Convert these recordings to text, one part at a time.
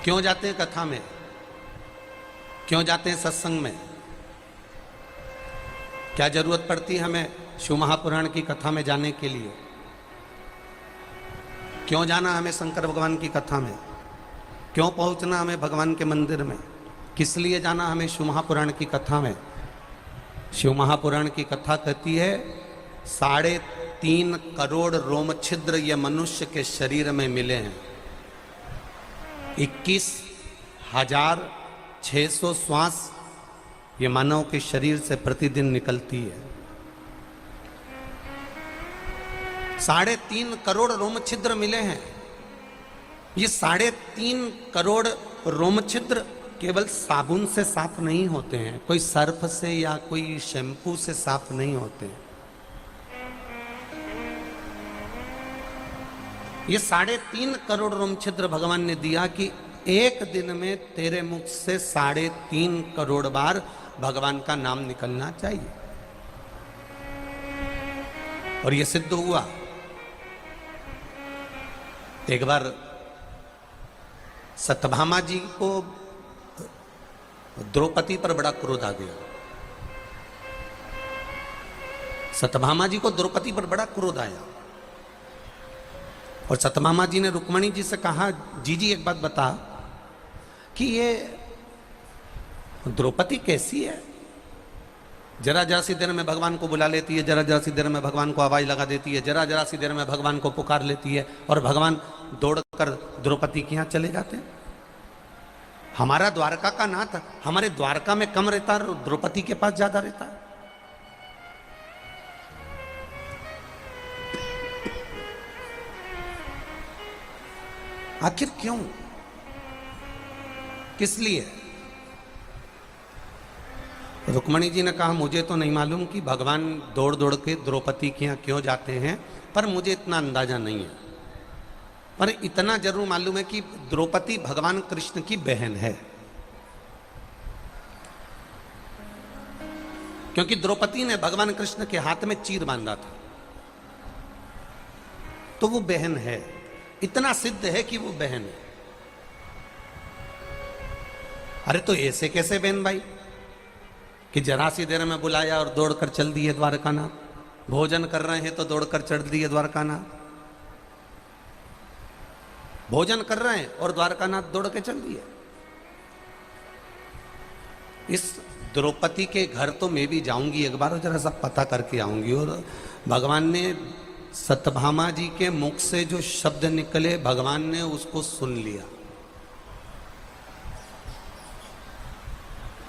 क्यों जाते हैं कथा में, क्यों जाते हैं सत्संग में? क्या जरूरत पड़ती है हमें शिव महापुराण की कथा में जाने के लिए? क्यों जाना हमें शंकर भगवान की कथा में? क्यों पहुंचना हमें भगवान के मंदिर में? किस लिए जाना हमें शिव महापुराण की कथा में? शिव महापुराण की कथा कहती है 3.5 करोड़ रोम छिद्र ये मनुष्य के शरीर में मिले हैं। 21,600 श्वास ये मानव के शरीर से प्रतिदिन निकलती है। 3.5 करोड़ रोम छिद्र मिले हैं। ये 3.5 करोड़ रोम छिद्र केवल साबुन से साफ नहीं होते हैं, कोई सर्फ से या कोई शैम्पू से साफ नहीं होते हैं। ये 3.5 करोड़ रोम छिद्र भगवान ने दिया कि एक दिन में तेरे मुख से 3.5 करोड़ बार भगवान का नाम निकलना चाहिए। और ये सिद्ध हुआ। एक बार सत्यभामा जी को द्रौपदी पर बड़ा क्रोध आ गया। सत्यभामा जी को द्रौपदी पर बड़ा क्रोध आया और सत्यभामा जी ने रुक्मणी जी से कहा, जी एक बात बता कि ये द्रौपदी कैसी है? जरा सी देर में भगवान को बुला लेती है, जरा सी देर में भगवान को आवाज लगा देती है, जरा सी देर में भगवान को पुकार लेती है और भगवान दौड़कर द्रौपदी के यहां चले जाते हैं। हमारा द्वारका का नाथ हमारे द्वारका में कम रहता है, द्रौपदी के पास ज्यादा रहता है। आखिर क्यों, किस लिए? रुक्मणी जी ने कहा, मुझे तो नहीं मालूम कि भगवान दौड़ दौड़ के द्रौपदी के यहाँ क्यों जाते हैं, पर मुझे इतना अंदाजा नहीं है। पर इतना जरूर मालूम है कि द्रौपदी भगवान कृष्ण की बहन है, क्योंकि द्रौपदी ने भगवान कृष्ण के हाथ में चीर बांधा था, तो वो बहन है। इतना सिद्ध है कि वो बहन है। अरे तो ऐसे कैसे बहन भाई कि जरा सी देर में बुलाया और दौड़कर चल दिए द्वारकानाथ? भोजन कर रहे हैं तो दौड़कर चढ़ दिए द्वारकानाथ। भोजन कर रहे हैं और द्वारकानाथ दौड़ के चल दिए। इस द्रौपदी के घर तो मैं भी जाऊंगी एक बार, जरा सा पता करके आऊंगी। और भगवान ने सत्यभामा जी के मुख से जो शब्द निकले, भगवान ने उसको सुन लिया।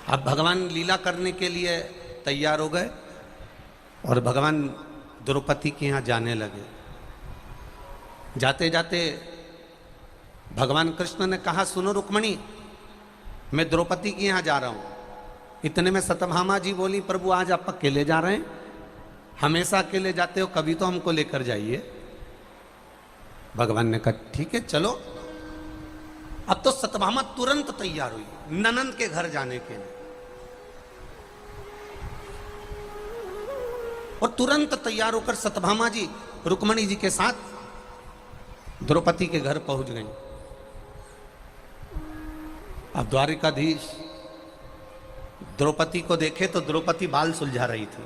अब भगवान लीला करने के लिए तैयार हो गए और भगवान द्रौपदी के यहाँ जाने लगे। जाते जाते भगवान कृष्ण ने कहा, सुनो रुक्मणी, मैं द्रौपदी के यहाँ जा रहा हूँ। इतने में सत्यभामा जी बोली, प्रभु आज आप अकेले जा रहे हैं? हमेशा अकेले जाते हो, कभी तो हमको लेकर जाइए। भगवान ने कहा, ठीक है चलो। अब तो सत्यभामा तुरंत तैयार हुई ननंद के घर जाने के लिए, और तुरंत तैयार होकर सत्यभामा जी रुक्मणी जी के साथ द्रौपदी के घर पहुंच गई। अब द्वारिकाधीश द्रौपदी को देखे तो द्रौपदी बाल सुलझा रही थी।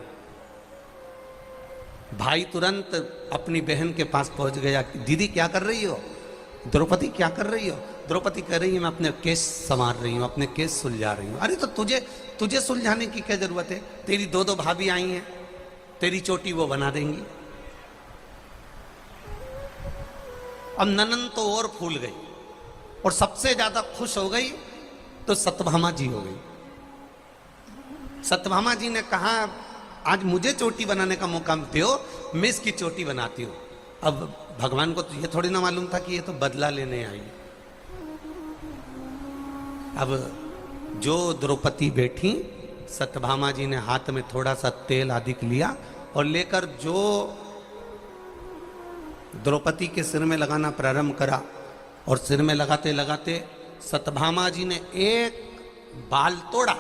भाई तुरंत अपनी बहन के पास पहुंच गया, दीदी क्या कर रही हो? द्रौपदी क्या कर रही हो? द्रौपदी कह रही है, मैं अपने केस संवार रही हूं, अपने केस सुलझा रही हूं। अरे तो तुझे सुलझाने की क्या जरूरत है? तेरी दो भाभी आई हैं, तेरी चोटी वो बना देंगी। अब ननंद तो और फूल गई और सबसे ज्यादा खुश हो गई तो सत्यभामा जी हो गई। सत्यभामा जी ने कहा, आज मुझे चोटी बनाने का मौका दो, मैं इसकी चोटी बनाती हूं। अब भगवान को तो ये थोड़ी ना मालूम था कि ये तो बदला लेने आई। अब जो द्रौपदी बैठी, सत्यभामा जी ने हाथ में थोड़ा सा तेल आदि लिया और लेकर जो द्रौपदी के सिर में लगाना प्रारंभ करा, और सिर में लगाते लगाते सत्यभामा जी ने एक बाल तोड़ा।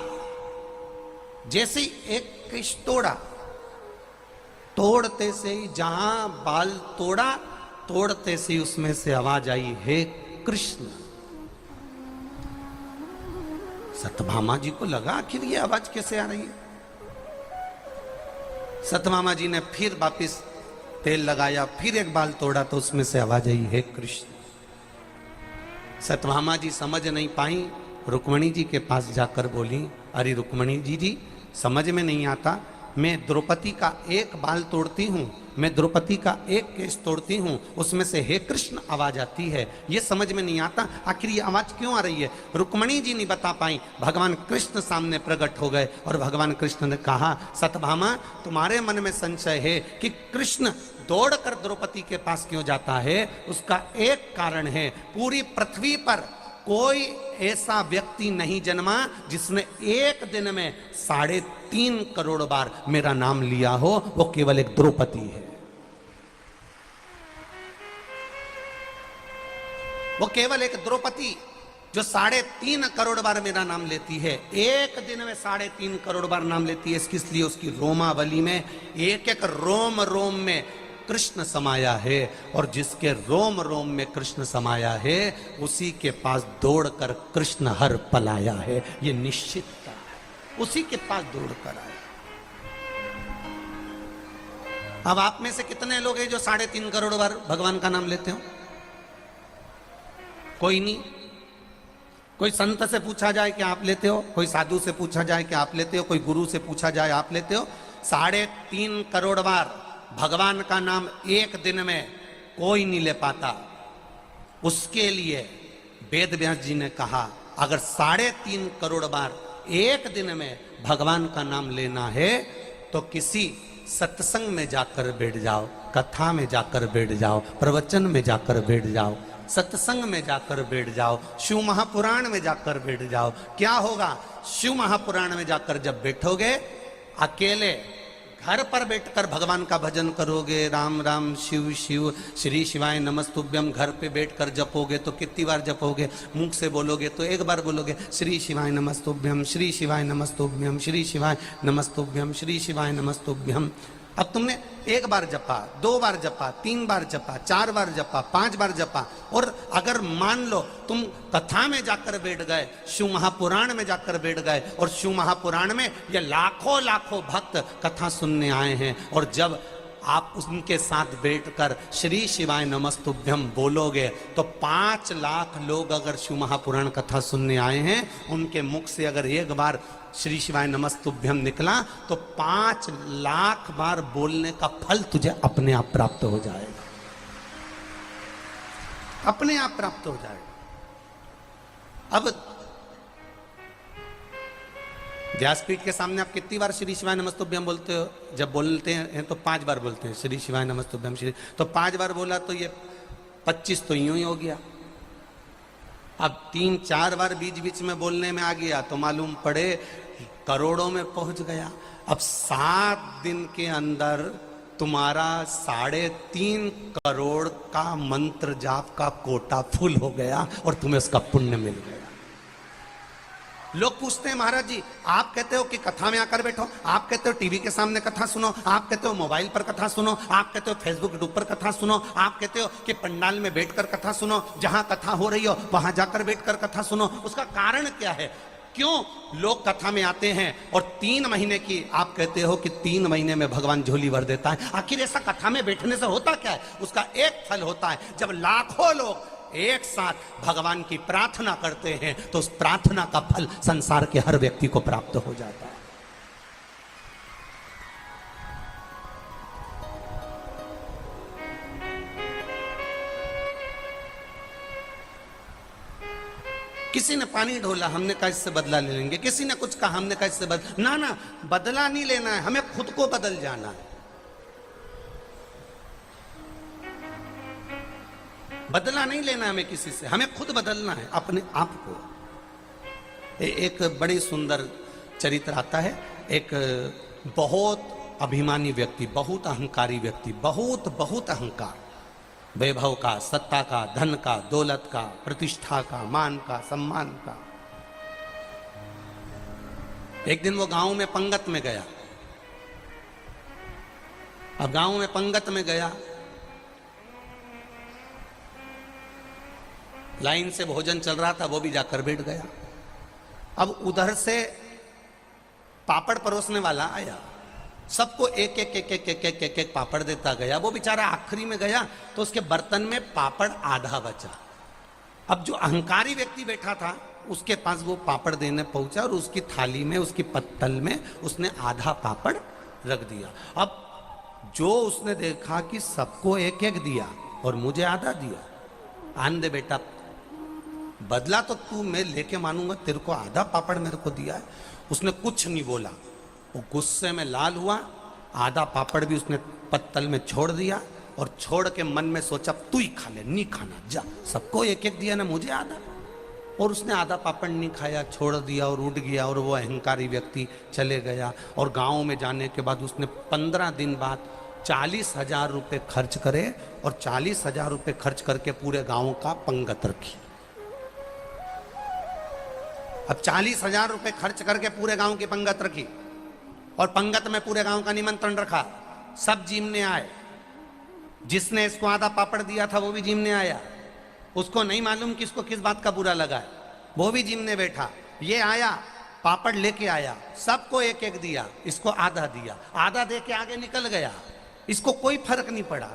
जैसे ही एक केश तोड़ा, तोड़ते से ही जहां बाल तोड़ा, तोड़ते से ही उसमें से आवाज आई, हे कृष्ण। सत्यभामा जी को लगा आखिर ये आवाज कैसे आ रही है। सत्यभामा जी ने फिर वापिस तेल लगाया, फिर एक बाल तोड़ा तो उसमें से आवाज आई, हे कृष्ण। सत्यभामा जी समझ नहीं पाई, रुक्मणी जी के पास जाकर बोली, अरे रुक्मणी जी समझ में नहीं आता, मैं द्रौपदी का एक बाल तोड़ती हूँ, मैं द्रौपदी का एक केस तोड़ती हूँ, उसमें से हे कृष्ण आवाज आती है, ये समझ में नहीं आता आखिर ये आवाज क्यों आ रही है। रुक्मणी जी नहीं बता पाई, भगवान कृष्ण सामने प्रकट हो गए और भगवान कृष्ण ने कहा, सत्यभामा तुम्हारे मन में संशय है कि कृष्ण दौड़कर द्रौपदी के पास क्यों जाता है, उसका एक कारण है, पूरी पृथ्वी पर कोई ऐसा व्यक्ति नहीं जन्मा जिसने एक दिन में 3.5 करोड़ बार मेरा नाम लिया हो, वो केवल एक द्रौपदी है। वो केवल एक द्रौपदी जो 3.5 करोड़ बार मेरा नाम लेती है, एक दिन में 3.5 करोड़ बार नाम लेती है। इसलिए उसकी रोमावली में एक एक रोम रोम में कृष्ण समाया है, और जिसके रोम रोम में कृष्ण समाया है उसी के पास दौड़कर कृष्ण हर पलाया है। ये निश्चित है, उसी के पास दौड़कर आए। अब आप में से कितने लोग हैं जो 3.5 करोड़ बार भगवान का नाम लेते हो? कोई नहीं। कोई संत से पूछा जाए कि आप लेते हो, कोई साधु से पूछा जाए कि आप लेते हो, कोई गुरु से पूछा जाए आप लेते हो? 3.5 करोड़ बार भगवान का नाम एक दिन में कोई नहीं ले पाता। उसके लिए वेद व्यास जी ने कहा, अगर 3.5 करोड़ बार एक दिन में भगवान का नाम लेना है तो किसी सत्संग में जाकर बैठ जाओ, कथा में जाकर बैठ जाओ, प्रवचन में जाकर बैठ जाओ, सत्संग में जाकर बैठ जाओ, शिव महापुराण में जाकर बैठ जाओ। क्या होगा? शिव महापुराण में जाकर जब बैठोगे, अकेले घर पर बैठकर भगवान का भजन करोगे, राम राम शिव शिव श्री शिवाय नमस्तुभ्यम, घर पे बैठकर जपोगे तो कितनी बार जपोगे? मुख से बोलोगे तो एक बार बोलोगे, श्री शिवाय नमस्तुभ्यम, श्री शिवाय नमस्तुभ्यम, श्री शिवाय नमस्तुभ्यम, श्री शिवाय नमस्तुभ्यम। अब तुमने एक बार जपा, 2 बार जपा, 3 बार जपा, 4 बार जपा, 5 बार जपा, और अगर मान लो तुम कथा में जाकर बैठ गए, शिव महापुराण में जाकर बैठ गए, और शिव महापुराण में ये लाखों लाखों भक्त कथा सुनने आए हैं, और जब आप उनके साथ बैठकर श्री शिवाय नमस्तुभ्यम बोलोगे तो 5 लाख लोग अगर शिव महापुराण कथा सुनने आए हैं, उनके मुख से अगर एक बार श्री शिवाय नमस्तुभ्यम निकला तो 5 लाख बार बोलने का फल तुझे अपने आप प्राप्त हो जाएगा, अपने आप प्राप्त हो जाएगा। अब व्यासपीठ के सामने आप कितनी बार श्री शिवाय नमस्तुभ्यम बोलते हो? जब बोलते हैं तो 5 बार बोलते हैं, श्री शिवाय नमस्तुभ्यम श्री, तो 5 बार बोला तो ये 25 तो यूं ही हो गया। अब 3-4 बार बीच बीच में बोलने में आ गया तो मालूम पड़े करोड़ों में पहुंच गया। अब 7 दिन के अंदर तुम्हारा 3.5 करोड़ का मंत्र जाप का कोटा फुल हो गया और तुम्हें उसका पुण्य मिल गया। लोग पूछते हैं, महाराज जी आप कहते हो कि कथा में आकर बैठो, आप कहते हो टीवी के सामने कथा सुनो, आप कहते हो मोबाइल पर कथा सुनो, आप कहते हो फेसबुक यूट्यूब पर कथा सुनो, आप कहते हो कि पंडाल में बैठकर कथा सुनो, जहां कथा हो रही हो वहां जाकर बैठकर कथा सुनो। उसका कारण क्या है? क्यों लोग कथा में आते हैं और 3 महीने की आप कहते हो कि 3 महीने में भगवान झोली भर देता है? आखिर ऐसा कथा में बैठने से होता क्या है? उसका एक फल होता है, जब लाखों लोग एक साथ भगवान की प्रार्थना करते हैं तो उस प्रार्थना का फल संसार के हर व्यक्ति को प्राप्त हो जाता है। किसी ने पानी ढोला, हमने कहा इससे बदला ले लेंगे, किसी ने कुछ कहा, हमने कहा इससे ना बदला नहीं लेना है, हमें खुद को बदल जाना है। बदला नहीं लेना हमें किसी से, हमें खुद बदलना है अपने आप को। एक बड़ी सुंदर चरित्र आता है, एक बहुत अभिमानी व्यक्ति, बहुत अहंकारी व्यक्ति, बहुत अहंकार, वैभव का, सत्ता का, धन का, दौलत का, प्रतिष्ठा का, मान का, सम्मान का। एक दिन वो गांव में पंगत में गया। अब गांव में पंगत में गया, लाइन से भोजन चल रहा था, वो भी जाकर बैठ गया। अब उधर से पापड़ परोसने वाला आया, सबको एक एक एक एक एक एक एक एक पापड़ देता गया। वो बेचारा आखिरी में गया तो उसके बर्तन में पापड़ आधा बचा। अब जो अहंकारी व्यक्ति बैठा था उसके पास वो पापड़ देने पहुंचा और उसकी थाली में, उसकी पत्तल में उसने आधा पापड़ रख दिया। अब जो उसने देखा कि सबको एक एक दिया और मुझे आधा दिया, आन दे बेटा, बदला तो तू मैं लेके मानूंगा, तेरे को आधा पापड़ मेरे को दिया है। उसने कुछ नहीं बोला, वो गुस्से में लाल हुआ, आधा पापड़ भी उसने पत्तल में छोड़ दिया और छोड़ के मन में सोचा तू ही खा ले, नहीं खाना, जा, सबको एक एक दिया ना, मुझे आधा। और उसने आधा पापड़ नहीं खाया, छोड़ दिया और उठ गया और वो अहंकारी व्यक्ति चले गया। और गांव में जाने के बाद उसने 15 दिन बाद 40,000 रुपये खर्च करे और 40,000 रुपये खर्च करके पूरे गांव का पंगत रखी। अब 40,000 रुपये खर्च करके पूरे गांव की पंगत रखी और पंगत में पूरे गांव का निमंत्रण रखा, सब जीमने आए। जिसने इसको आधा पापड़ दिया था वो भी जीमने आया, उसको नहीं मालूम कि इसको किस बात का बुरा लगा है, वो भी जीमने बैठा। ये आया, पापड़ लेके आया, सबको एक एक दिया, इसको आधा दिया, आधा दे के आगे निकल गया, इसको कोई फर्क नहीं पड़ा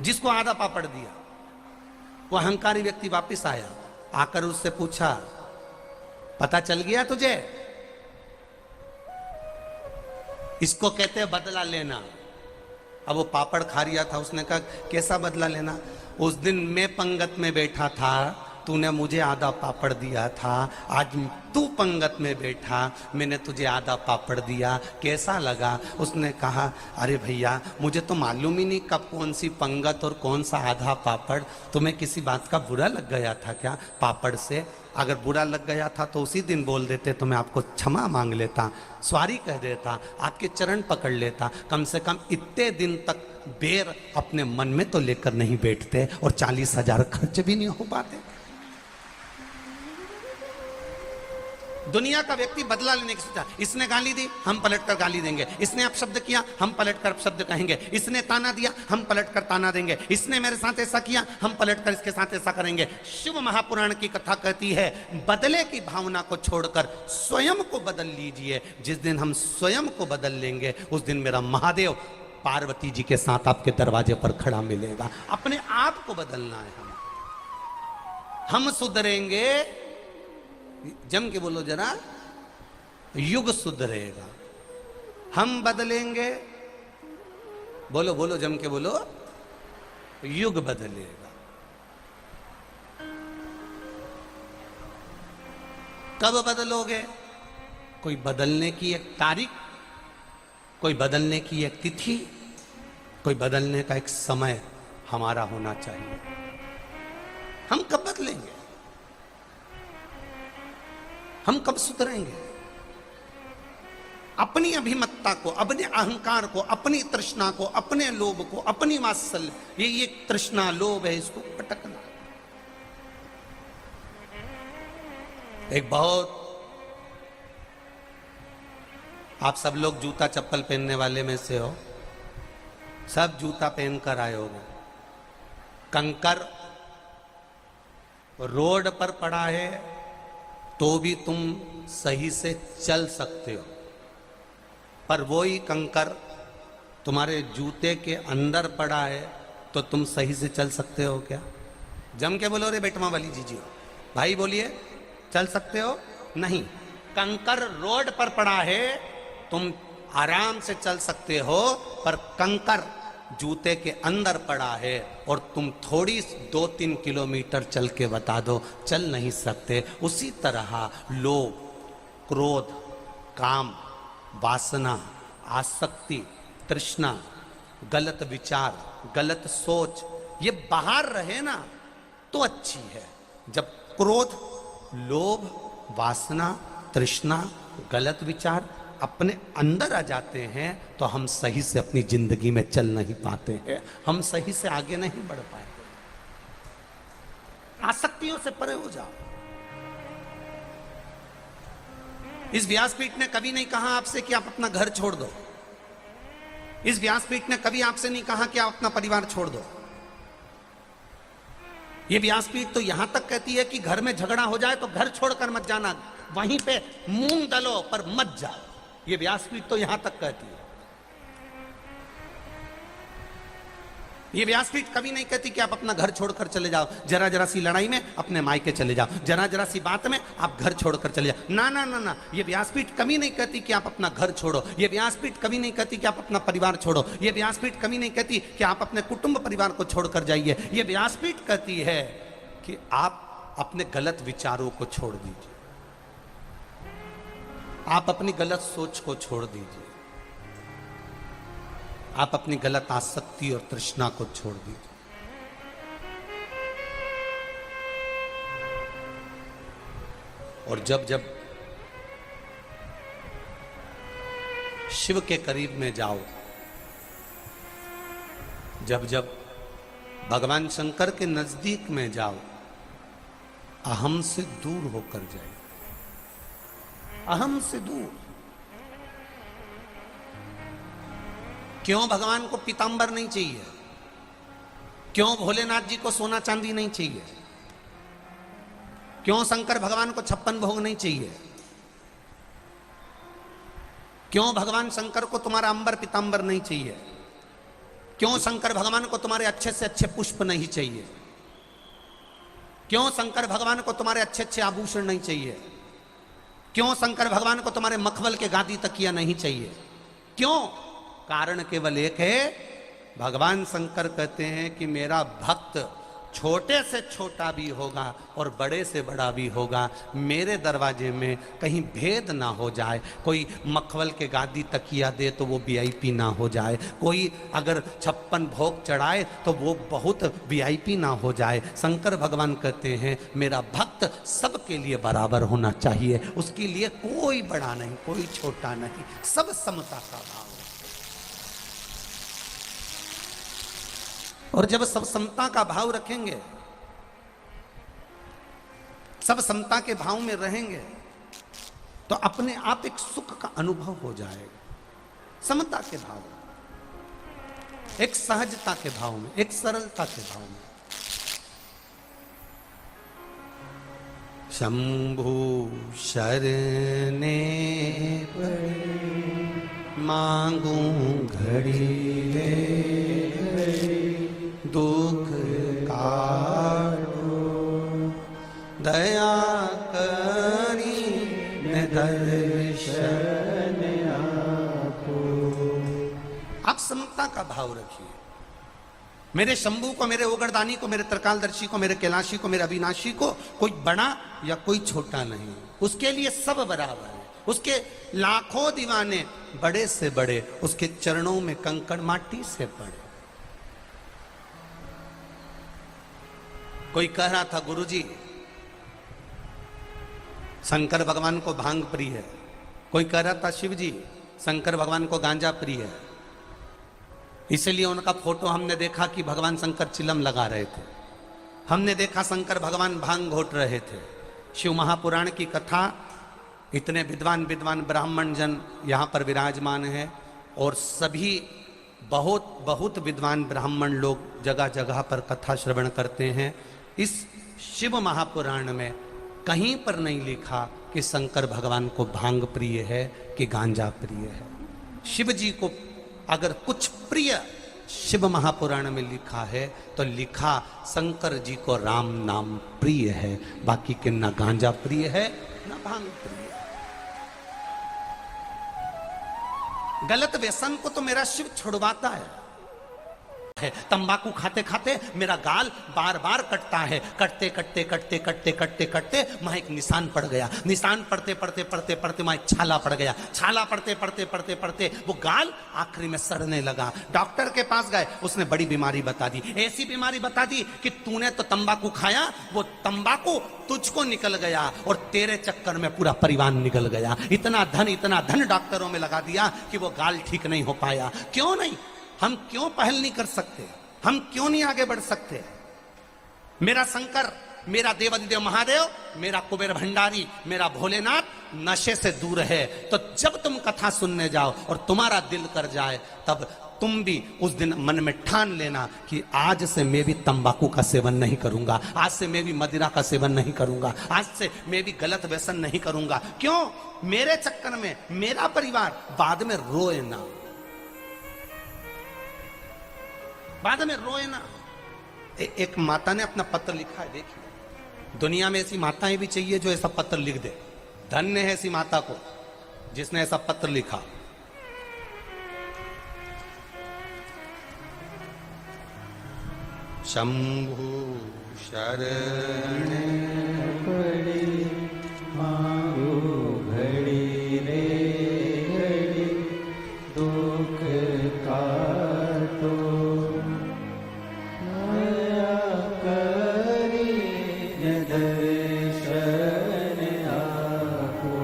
जिसको आधा पापड़ दिया। वो अहंकारी व्यक्ति वापस आया, आकर उससे पूछा पता चल गया तुझे? इसको कहते हैं बदला लेना। अब वो पापड़ खा रिया था, उसने कहा कैसा बदला लेना? उस दिन मैं पंगत में बैठा था, तूने मुझे आधा पापड़ दिया था, आज तू पंगत में बैठा, मैंने तुझे आधा पापड़ दिया, कैसा लगा? उसने कहा अरे भैया मुझे तो मालूम ही नहीं कब कौन सी पंगत और कौन सा आधा पापड़, तुम्हें किसी बात का बुरा लग गया था क्या पापड़ से? अगर बुरा लग गया था तो उसी दिन बोल देते तो मैं आपको क्षमा मांग लेता, सॉरी कह देता, आपके चरण पकड़ लेता। कम से कम इतने दिन तक बेर अपने मन में तो लेकर नहीं बैठते और 40,000 खर्च भी नहीं हो पाते। दुनिया का व्यक्ति बदला लेने की सोचा, इसने गाली दी हम पलटकर गाली देंगे, इसने अपशब्द किया हम पलटकर अपशब्द कहेंगे, इसने ताना दिया हम पलटकर ताना देंगे, इसने मेरे साथ ऐसा किया हम पलटकर इसके साथ ऐसा करेंगे। शिव महापुराण की कथा कहती है बदले की भावना को छोड़कर स्वयं को बदल लीजिए। जिस दिन हम स्वयं को बदल लेंगे उस दिन मेरा महादेव पार्वती जी के साथ आपके दरवाजे पर खड़ा मिलेगा। अपने आप को बदलना है, हम सुधरेंगे, जम के बोलो जरा, युग सुधरेगा। हम बदलेंगे, बोलो बोलो जम के बोलो, युग बदलेगा। कब बदलोगे? कोई बदलने की एक तारीख, कोई बदलने की एक तिथि, कोई बदलने का एक समय हमारा होना चाहिए। हम कब बदलेंगे? हम कब सुधरेंगे? अपनी अभिमत्ता को, अपने अहंकार को, अपनी तृष्णा को, अपने लोभ को, अपनी वात्सल्य, ये तृष्णा लोभ है, इसको पटकना। एक बहुत, आप सब लोग जूता चप्पल पहनने वाले में से हो, सब जूता पहनकर आए होंगे। कंकर रोड पर पड़ा है तो भी तुम सही से चल सकते हो, पर वही कंकर तुम्हारे जूते के अंदर पड़ा है तो तुम सही से चल सकते हो क्या? जम के बोलो रे बेटमा वाली जीजी, भाई बोलिए, चल सकते हो? नहीं। कंकर रोड पर पड़ा है, तुम आराम से चल सकते हो, पर कंकर जूते के अंदर पड़ा है और तुम थोड़ी 2-3 किलोमीटर चल के बता दो, चल नहीं सकते। उसी तरह लोभ, क्रोध, काम, वासना, आसक्ति, तृष्णा, गलत विचार, गलत सोच, ये बाहर रहे ना तो अच्छी है। जब क्रोध, लोभ, वासना, तृष्णा, गलत विचार अपने अंदर आ जाते हैं तो हम सही से अपनी जिंदगी में चल नहीं पाते हैं, हम सही से आगे नहीं बढ़ पाए। आसक्तियों से परे हो जाओ। इस व्यासपीठ ने कभी नहीं कहा आपसे कि आप अपना घर छोड़ दो। इस व्यासपीठ ने कभी आपसे नहीं कहा कि आप अपना परिवार छोड़ दो। ये व्यासपीठ तो यहां तक कहती है कि घर में झगड़ा हो जाए तो घर छोड़कर मत जाना, वहीं पे मूंग दलो पर मत जाओ। ये व्यासपीठ तो यहां तक कहती है। ये व्यासपीठ कभी नहीं कहती कि आप अपना घर छोड़कर चले जाओ, जरा जरा सी लड़ाई में अपने मायके चले जाओ, जरा जरा सी बात में आप घर छोड़कर चले जाओ। ना ना ना ना, ये व्यासपीठ कभी नहीं कहती कि आप अपना घर छोड़ो। ये व्यासपीठ कभी नहीं कहती कि आप अपना परिवार छोड़ो। ये व्यासपीठ कभी नहीं कहती कि आप अपने कुटुंब परिवार को छोड़कर जाइए। ये व्यासपीठ कहती है कि आप अपने गलत विचारों को छोड़ दीजिए, आप अपनी गलत सोच को छोड़ दीजिए, आप अपनी गलत आसक्ति और तृष्णा को छोड़ दीजिए। और जब जब शिव के करीब में जाओ, जब जब भगवान शंकर के नजदीक में जाओ, अहम से दूर होकर जाए, अहम से दूर। क्यों भगवान को पीतांबर नहीं चाहिए? क्यों भोलेनाथ जी को सोना चांदी नहीं चाहिए? क्यों शंकर भगवान को 56 भोग नहीं चाहिए? क्यों भगवान शंकर को तुम्हारा अंबर पीतांबर नहीं चाहिए? क्यों शंकर भगवान को तुम्हारे अच्छे से अच्छे पुष्प नहीं चाहिए? क्यों शंकर भगवान को तुम्हारे अच्छे अच्छे आभूषण नहीं चाहिए? क्यों शंकर भगवान को तुम्हारे मखमल के गादी तकिया नहीं चाहिए? क्यों? कारण केवल एक है, भगवान शंकर कहते हैं कि मेरा भक्त छोटे से छोटा भी होगा और बड़े से बड़ा भी होगा, मेरे दरवाजे में कहीं भेद ना हो जाए। कोई मखमल के गादी तकिया दे तो वो वीआईपी ना हो जाए, कोई अगर 56 भोग चढ़ाए तो वो बहुत वीआईपी ना हो जाए। शंकर भगवान कहते हैं मेरा भक्त सबके लिए बराबर होना चाहिए, उसके लिए कोई बड़ा नहीं, कोई छोटा नहीं, सब समता का भाव। और जब सब समता का भाव रखेंगे, सब समता के भाव में रहेंगे, तो अपने आप एक सुख का अनुभव हो जाएगा। समता के भाव में, एक सहजता के भाव में, एक सरलता के भाव में। शंभु शरणे मांगू घड़ी दुख काटो, दया करी दर्शन आपको। आप समता का भाव रखिए। मेरे शंभू को, मेरे ओगरदानी को, मेरे त्रिकालदर्शी को, मेरे कैलाशी को, मेरे अविनाशी को कोई बड़ा या कोई छोटा नहीं, उसके लिए सब बराबर है। उसके लाखों दीवाने बड़े से बड़े, उसके चरणों में कंकड़ माटी से पड़े। कोई कह रहा था गुरुजी शंकर भगवान को भांग प्रिय है, कोई कह रहा था शिव जी शंकर भगवान को गांजा प्रिय है। इसलिए उनका फोटो हमने देखा कि भगवान शंकर चिलम लगा रहे थे, हमने देखा शंकर भगवान भांग घोट रहे थे। शिव महापुराण की कथा, इतने विद्वान विद्वान ब्राह्मण जन यहाँ पर विराजमान है और सभी बहुत बहुत विद्वान ब्राह्मण लोग जगह जगह पर कथा श्रवण करते हैं। इस शिव महापुराण में कहीं पर नहीं लिखा कि शंकर भगवान को भांग प्रिय है कि गांजा प्रिय है। शिव जी को अगर कुछ प्रिय शिव महापुराण में लिखा है तो लिखा शंकर जी को राम नाम प्रिय है, बाकी के ना गांजा प्रिय है ना भांग प्रिय है। गलत व्यसन को तो मेरा शिव छुड़वाता है। तंबाकू खाते खाते मेरा गाल बार बार कटता है, कटते कटते कटते कटते कटते कटते वहां एक निशान पड़ गया, निशान पड़ते पड़ते पड़ते पड़ते वहां एक छाला पड़ गया, छाला पड़ते पड़ते पड़ते पड़ते वो गाल आखिरी में सड़ने लगा। डॉक्टर के पास गए, उसने बड़ी बीमारी बता दी, ऐसी बीमारी बता दी कि तूने तो तंबाकू खाया, वो तंबाकू तुझको निकल गया और तेरे चक्कर में पूरा परिवार निकल गया। इतना धन डॉक्टरों में लगा दिया कि वो गाल ठीक नहीं हो पाया। क्यों नहीं? हम क्यों पहल नहीं कर सकते? हम क्यों नहीं आगे बढ़ सकते? मेरा शंकर मेरा देवाधिदेव महादेव, मेरा कुबेर भंडारी, मेरा भोलेनाथ नशे से दूर है। तो जब तुम कथा सुनने जाओ और तुम्हारा दिल कर जाए, तब तुम भी उस दिन मन में ठान लेना कि आज से मैं भी तंबाकू का सेवन नहीं करूंगा, आज से मैं भी मदिरा का सेवन नहीं करूंगा, आज से मैं भी गलत व्यसन नहीं करूंगा। क्यों? मेरे चक्कर में मेरा परिवार बाद में रोए ना, बाद में रोए ना। एक माता ने अपना पत्र लिखा है, देखिए। दुनिया में ऐसी माताएं भी चाहिए जो ऐसा पत्र लिख दे। धन्य है ऐसी माता को जिसने ऐसा पत्र लिखा। शंभु शरण पड़ी मांगो घड़ी रे घड़ी, दुख काटो नया करी दर्शन आपो।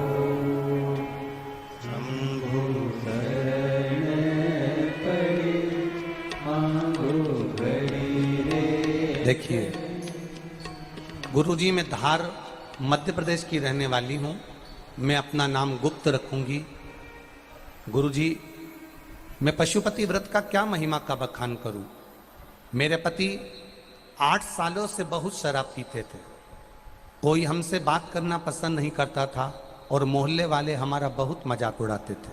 शंभु शरण पड़ी मांगो घड़ी। देखिए, गुरुजी, मैं धार मध्य प्रदेश की रहने वाली हूं। मैं अपना नाम गुप्त रखूंगी। गुरुजी, मैं पशुपति व्रत का क्या महिमा का बखान करूं। मेरे पति 8 सालों से बहुत शराब पीते थे। कोई हमसे बात करना पसंद नहीं करता था और मोहल्ले वाले हमारा बहुत मजाक उड़ाते थे।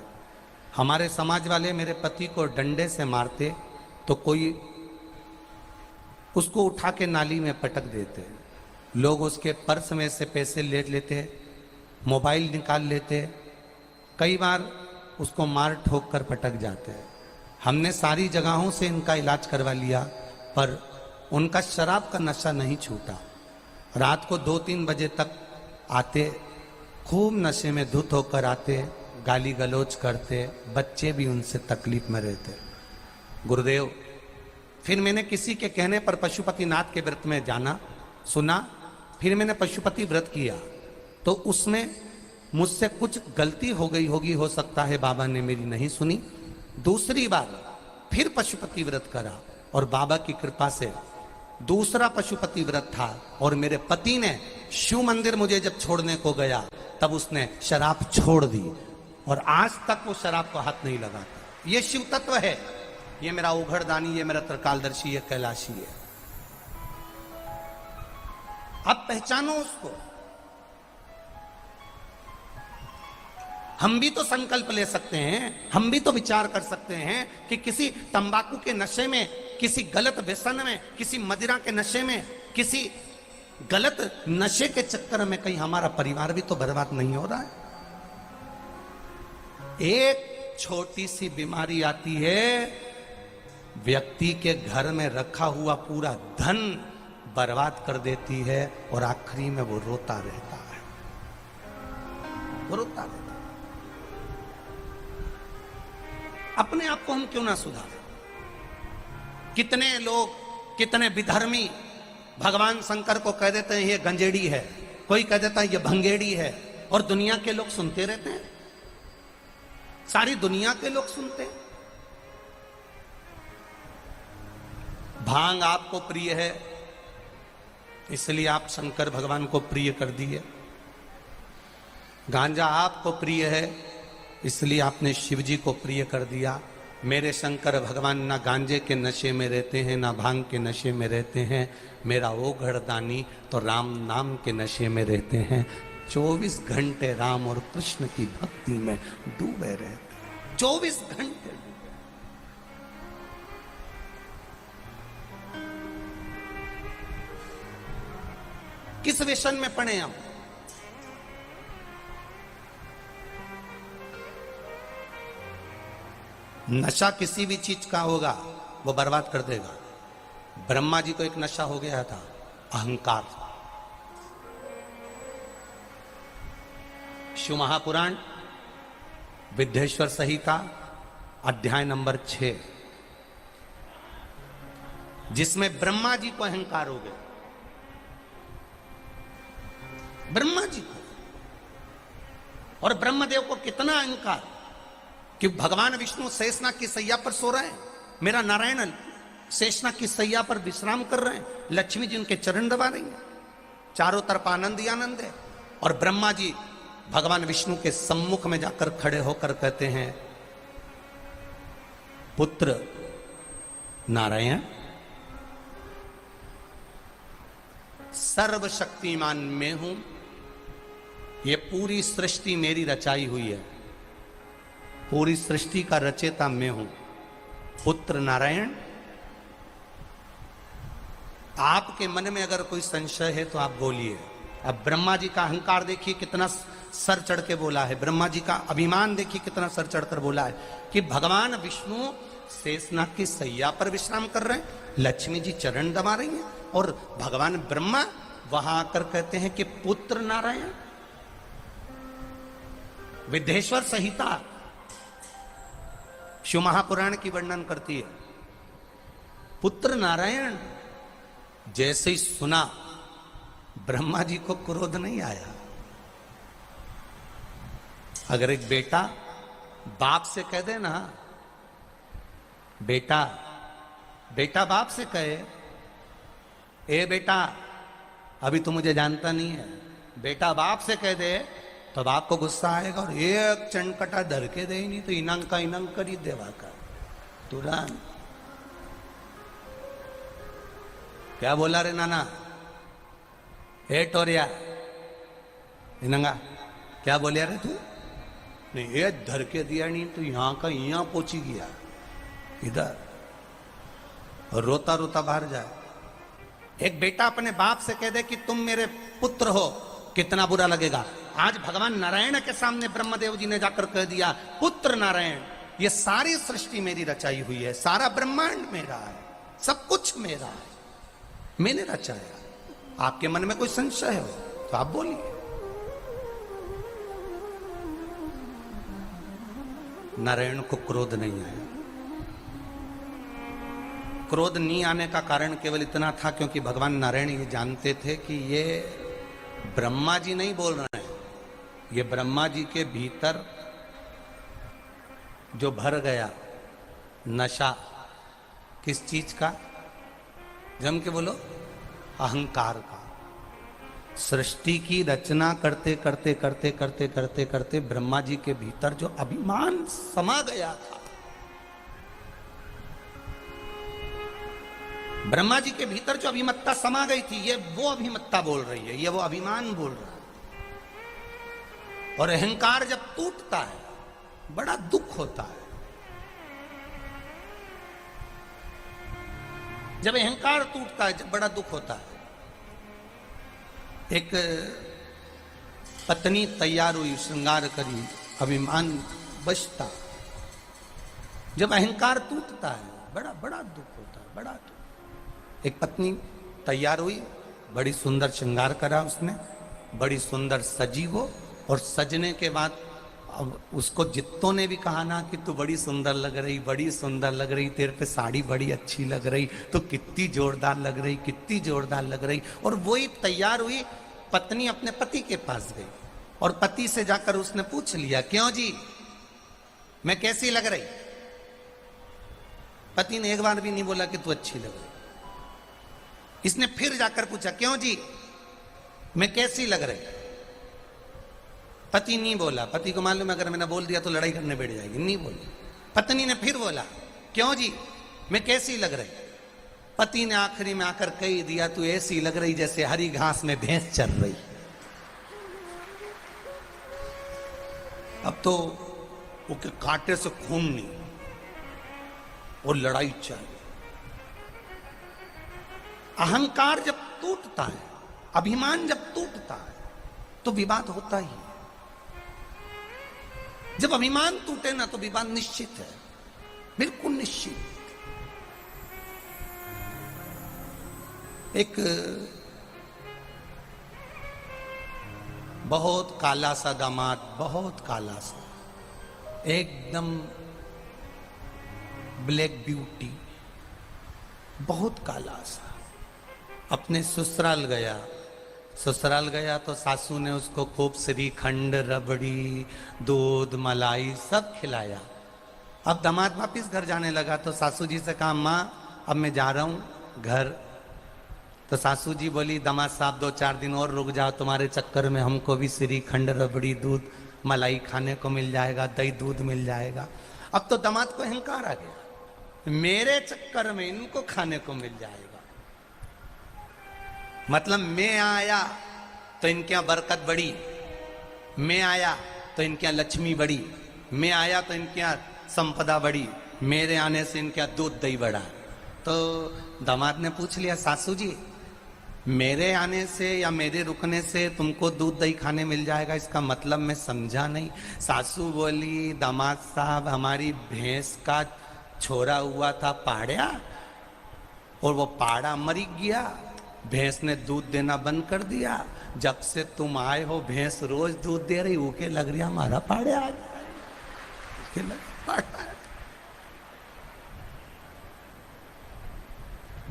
हमारे समाज वाले मेरे पति को डंडे से मारते तो कोई उसको उठा के नाली में पटक देते। लोग उसके पर्स में से पैसे ले लेते, मोबाइल निकाल लेते, कई बार उसको मार ठोक कर पटक जाते। हमने सारी जगहों से इनका इलाज करवा लिया, पर उनका शराब का नशा नहीं छूटा। रात को 2-3 बजे तक आते, खूब नशे में धुत होकर आते, गाली गलौज करते, बच्चे भी उनसे तकलीफ में रहते। गुरुदेव, फिर मैंने किसी के कहने पर पशुपतिनाथ के व्रत में जाना, सुना, फिर मैंने पशुपति व्रत किया तो उसमें मुझसे कुछ गलती हो गई होगी, हो सकता है बाबा ने मेरी नहीं सुनी। दूसरी बार फिर पशुपति व्रत करा और बाबा की कृपा से दूसरा पशुपति व्रत था और मेरे पति ने शिव मंदिर मुझे जब छोड़ने को गया तब उसने शराब छोड़ दी और आज तक वो शराब को हाथ नहीं लगाता। ये शिव तत्व है, ये मेरा उघड़दानी, ये मेरा त्रिकालदर्शी, ये कैलाशी है। अब पहचानो उसको। हम भी तो संकल्प ले सकते हैं, हम भी तो विचार कर सकते हैं कि किसी तंबाकू के नशे में, किसी गलत व्यसन में, किसी मदिरा के नशे में, किसी गलत नशे के चक्कर में कहीं हमारा परिवार भी तो बर्बाद नहीं हो रहा है। एक छोटी सी बीमारी आती है, व्यक्ति के घर में रखा हुआ पूरा धन बर्बाद कर देती है और आखिरी में वो रोता रहता है, वो रोता रहता है। अपने आप को हम क्यों ना सुधारें? कितने लोग, कितने विधर्मी भगवान शंकर को कह देते हैं ये गंजेड़ी है, कोई कह देता है ये भंगेड़ी है, और दुनिया के लोग सुनते रहते हैं। सारी दुनिया के लोग सुनते हैं। भांग आपको प्रिय है इसलिए आप शंकर भगवान को प्रिय कर दिए। गांजा आपको प्रिय है इसलिए आपने शिव जी को प्रिय कर दिया। मेरे शंकर भगवान ना गांजे के नशे में रहते हैं, ना भांग के नशे में रहते हैं। मेरा वो घड़दानी तो राम नाम के नशे में रहते हैं। 24 घंटे राम और कृष्ण की भक्ति में डूबे रहते, 24 घंटे। किस व्यसन में पड़े हम? नशा किसी भी चीज का होगा वो बर्बाद कर देगा। ब्रह्मा जी को एक नशा हो गया था, अहंकार। शिव महापुराण विद्येश्वर संहिता अध्याय नंबर 6, जिसमें ब्रह्मा जी को अहंकार हो गया। ब्रह्मा जी को, और ब्रह्मदेव को कितना अहंकार कि भगवान विष्णु शेषनाग की सैया पर सो रहे हैं, मेरा नारायण शेषनाग की सैया पर विश्राम कर रहे हैं, लक्ष्मी जी उनके चरण दबा रही हैं। चारों तरफ आनंद ही आनंद है। और ब्रह्मा जी भगवान विष्णु के सम्मुख में जाकर खड़े होकर कहते हैं, पुत्र नारायण, सर्वशक्तिमान मैं हूं, ये पूरी सृष्टि मेरी रचाई हुई है, पूरी सृष्टि का रचेता मैं हूं। पुत्र नारायण, आपके मन में अगर कोई संशय है तो आप बोलिए। अब ब्रह्मा जी का अहंकार देखिए कितना सर चढ़ के बोला है, ब्रह्मा जी का अभिमान देखिए कितना सर चढ़कर बोला है कि भगवान विष्णु शेषनाग की सैया पर विश्राम कर रहे हैं, लक्ष्मी जी चरण दबा रही हैं, और भगवान ब्रह्मा वहां आकर कहते हैं कि पुत्र नारायण। विद्येश्वर संहिता शिव महापुराण की वर्णन करती है, पुत्र नारायण। जैसे ही सुना ब्रह्मा जी को क्रोध नहीं आया। अगर एक बेटा बाप से कह दे ना, बेटा बेटा बाप से कहे, ए बेटा अभी तो मुझे जानता नहीं है, बेटा बाप से कह दे तो बाप को गुस्सा आएगा और एक चनकटा धर के दे ही नहीं तो इनंग कर ही देवा का तुरंत। क्या बोला रे नाना, ए टोरिया इनंगा, क्या बोलिया रे तू? नहीं, ये धर के दिया नहीं तो यहां का यहां पहुंची गया इधर, और रोता रोता बाहर जाए। एक बेटा अपने बाप से कह दे कि तुम मेरे पुत्र हो, कितना बुरा लगेगा। आज भगवान नारायण के सामने ब्रह्मदेव जी ने जाकर कह दिया, पुत्र नारायण, ये सारी सृष्टि मेरी रचाई हुई है, सारा ब्रह्मांड मेरा है, सब कुछ मेरा है, मैंने रचाया। आपके मन में कोई संशय हो तो आप बोलिए। नारायण को क्रोध नहीं आया। क्रोध नहीं आने का कारण केवल इतना था क्योंकि भगवान नारायण ये जानते थे कि ये ब्रह्मा जी नहीं बोल रहे हैं, ये ब्रह्मा जी के भीतर जो भर गया नशा, किस चीज का? जम के बोलो, अहंकार का। सृष्टि की रचना करते करते करते करते करते करते ब्रह्मा जी के भीतर जो अभिमान समा गया था, ब्रह्मा जी के भीतर जो अभिमत्ता समा गई थी, ये वो अभिमत्ता बोल रही है, ये वो अभिमान बोल रहा है। और अहंकार जब टूटता है बड़ा दुख होता है। जब अहंकार टूटता है जब बड़ा दुख होता है। एक पत्नी तैयार हुई, श्रृंगार करी, अभिमान बचता, जब अहंकार टूटता है बड़ा बड़ा दुख होता है, बड़ा दुख। एक पत्नी तैयार हुई, बड़ी सुंदर श्रृंगार करा उसने, बड़ी सुंदर सजी वो, और सजने के बाद अब उसको जित्तों ने भी कहा ना कि तू बड़ी सुंदर लग रही, बड़ी सुंदर लग रही, तेरे पे साड़ी बड़ी अच्छी लग रही, तो कितनी जोरदार लग रही, कितनी जोरदार लग रही। और वही तैयार हुई पत्नी अपने पति के पास गई और पति से जाकर उसने पूछ लिया, क्यों जी मैं कैसी लग रही? पति ने एक बार भी नहीं बोला कि तू अच्छी लग रही। इसने फिर जाकर पूछा, क्यों जी मैं कैसी लग रही? पति नहीं बोला। पति को मालूम अगर मैंने बोल दिया तो लड़ाई करने बैठ जाएगी, नहीं बोली। पत्नी ने फिर बोला, क्यों जी मैं कैसी लग रही? पति ने आखिरी में आकर कह दिया, तू ऐसी लग रही जैसे हरी घास में भैंस चल रही। अब तो वो के कांटे से खून नहीं और लड़ाई चाहिए। अहंकार जब टूटता है, अभिमान जब टूटता है तो विवाद होता ही। जब अभिमान टूटे ना तो विवाद निश्चित है, बिल्कुल निश्चित। एक बहुत काला सा दामाद, बहुत काला सा, एकदम ब्लैक ब्यूटी, बहुत काला सा, अपने ससुराल गया। ससुराल गया तो सासू ने उसको खूब श्रीखंड, रबड़ी, दूध, मलाई सब खिलाया। अब दामाद वापिस घर जाने लगा तो सासू जी से कहा, माँ अब मैं जा रहा हूं घर, तो सासू जी बोली दामाद साहब 2-4 दिन और रुक जाओ, तुम्हारे चक्कर में हमको भी श्रीखंड, रबड़ी, दूध, मलाई खाने को मिल जाएगा, दही दूध मिल जाएगा। अब तो दामाद को अहंकार आ गया, मेरे चक्कर में इनको खाने को मिल जाएगा। मतलब मैं आया तो इनके यहां बरकत बढ़ी, मैं आया तो इनके यहां लक्ष्मी बढ़ी, मैं आया तो इनके यहां संपदा बढ़ी, मेरे आने से इनके यहां दूध दही बढ़ा। तो दामाद ने पूछ लिया, सासू जी मेरे आने से या मेरे रुकने से तुमको दूध दही खाने मिल जाएगा, इसका मतलब मैं समझा नहीं। सासू बोली, दामाद साहब हमारी भैंस का छोरा हुआ था पाड़ा, और वो पाड़ा मर गया, भैंस ने दूध देना बंद कर दिया। जब से तुम आए हो भैंस रोज दूध दे रही, ऊके लग रही हमारा पाड़े आ गया।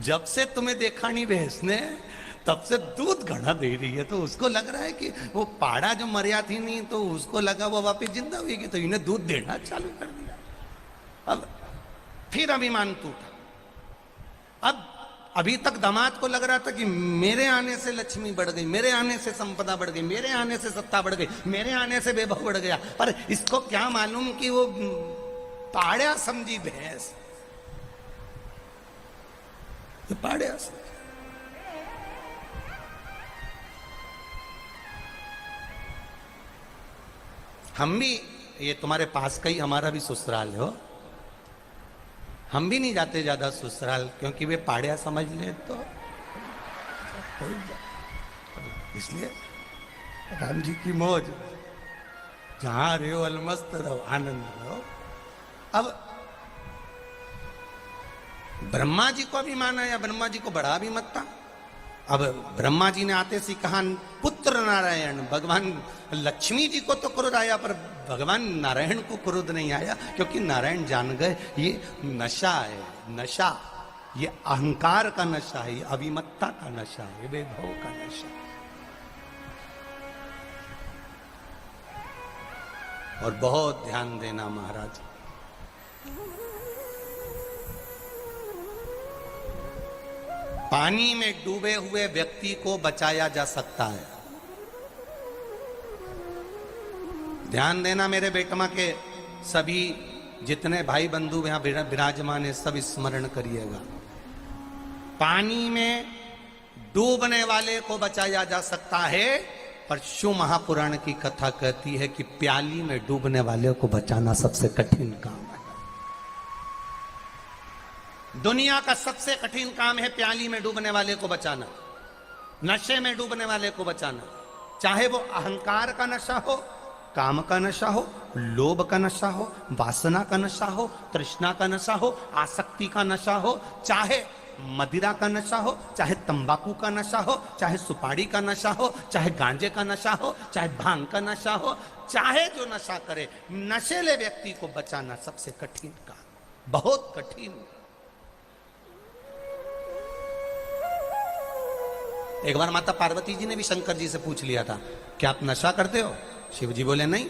जब से तुम्हें देखा नहीं भैंस ने, तब से दूध घड़ा दे रही है। तो उसको लग रहा है कि वो पाड़ा जो मरिया थी नहीं, तो उसको लगा वो वापस जिंदा हुई, तो इन्हें दूध देना चालू कर दिया। अब फिर अभिमान टूटा। अब अभी तक दामाद को लग रहा था कि मेरे आने से लक्ष्मी बढ़ गई, मेरे आने से संपदा बढ़ गई, मेरे आने से सत्ता बढ़ गई, मेरे आने से वैभव बढ़ गया। पर इसको क्या मालूम कि वो पाड़ा समझी भैंस, पाड़े। हम भी, ये तुम्हारे पास का ही हमारा भी ससुराल हो, हम भी नहीं जाते ज्यादा ससुराल, क्योंकि वे पाड़िया समझ ले तो इसलिए राम जी की मौज, जहां रहो अलमस्त रहो, आनंद रहो। अब ब्रह्मा जी को भी माना या ब्रह्मा जी को बढ़ा भी मत था। अब ब्रह्मा जी ने आते सी कहा पुत्र नारायण, भगवान लक्ष्मी जी को तो क्रोध आया, पर भगवान नारायण को क्रोध नहीं आया, क्योंकि नारायण जान गए ये नशा है, नशा, ये अहंकार का नशा है, ये अभिमत्ता का नशा है, वैभव का नशा। और बहुत ध्यान देना महाराज, पानी में डूबे हुए व्यक्ति को बचाया जा सकता है। ध्यान देना मेरे बेटमा के सभी जितने भाई बंधु यहां विराजमान है, सब स्मरण करिएगा। पानी में डूबने वाले को बचाया जा सकता है, पर शिव महापुराण की कथा कहती है कि प्याली में डूबने वाले को बचाना सबसे कठिन काम है। दुनिया का सबसे कठिन काम है प्याली में डूबने वाले को बचाना, नशे में डूबने वाले को बचाना। चाहे वो अहंकार का नशा हो, काम का नशा हो, लोभ का नशा हो, वासना का नशा हो, तृष्णा का नशा हो, आसक्ति का नशा हो, चाहे मदिरा का नशा हो, चाहे तंबाकू का नशा हो, चाहे सुपारी का नशा हो, चाहे गांजे का नशा हो, चाहे भांग का नशा हो, चाहे जो नशा करे, नशेले व्यक्ति को बचाना सबसे कठिन काम, बहुत कठिन। एक बार माता पार्वती जी ने भी शंकर जी से पूछ लिया था, क्या आप नशा करते हो? शिव जी बोले नहीं।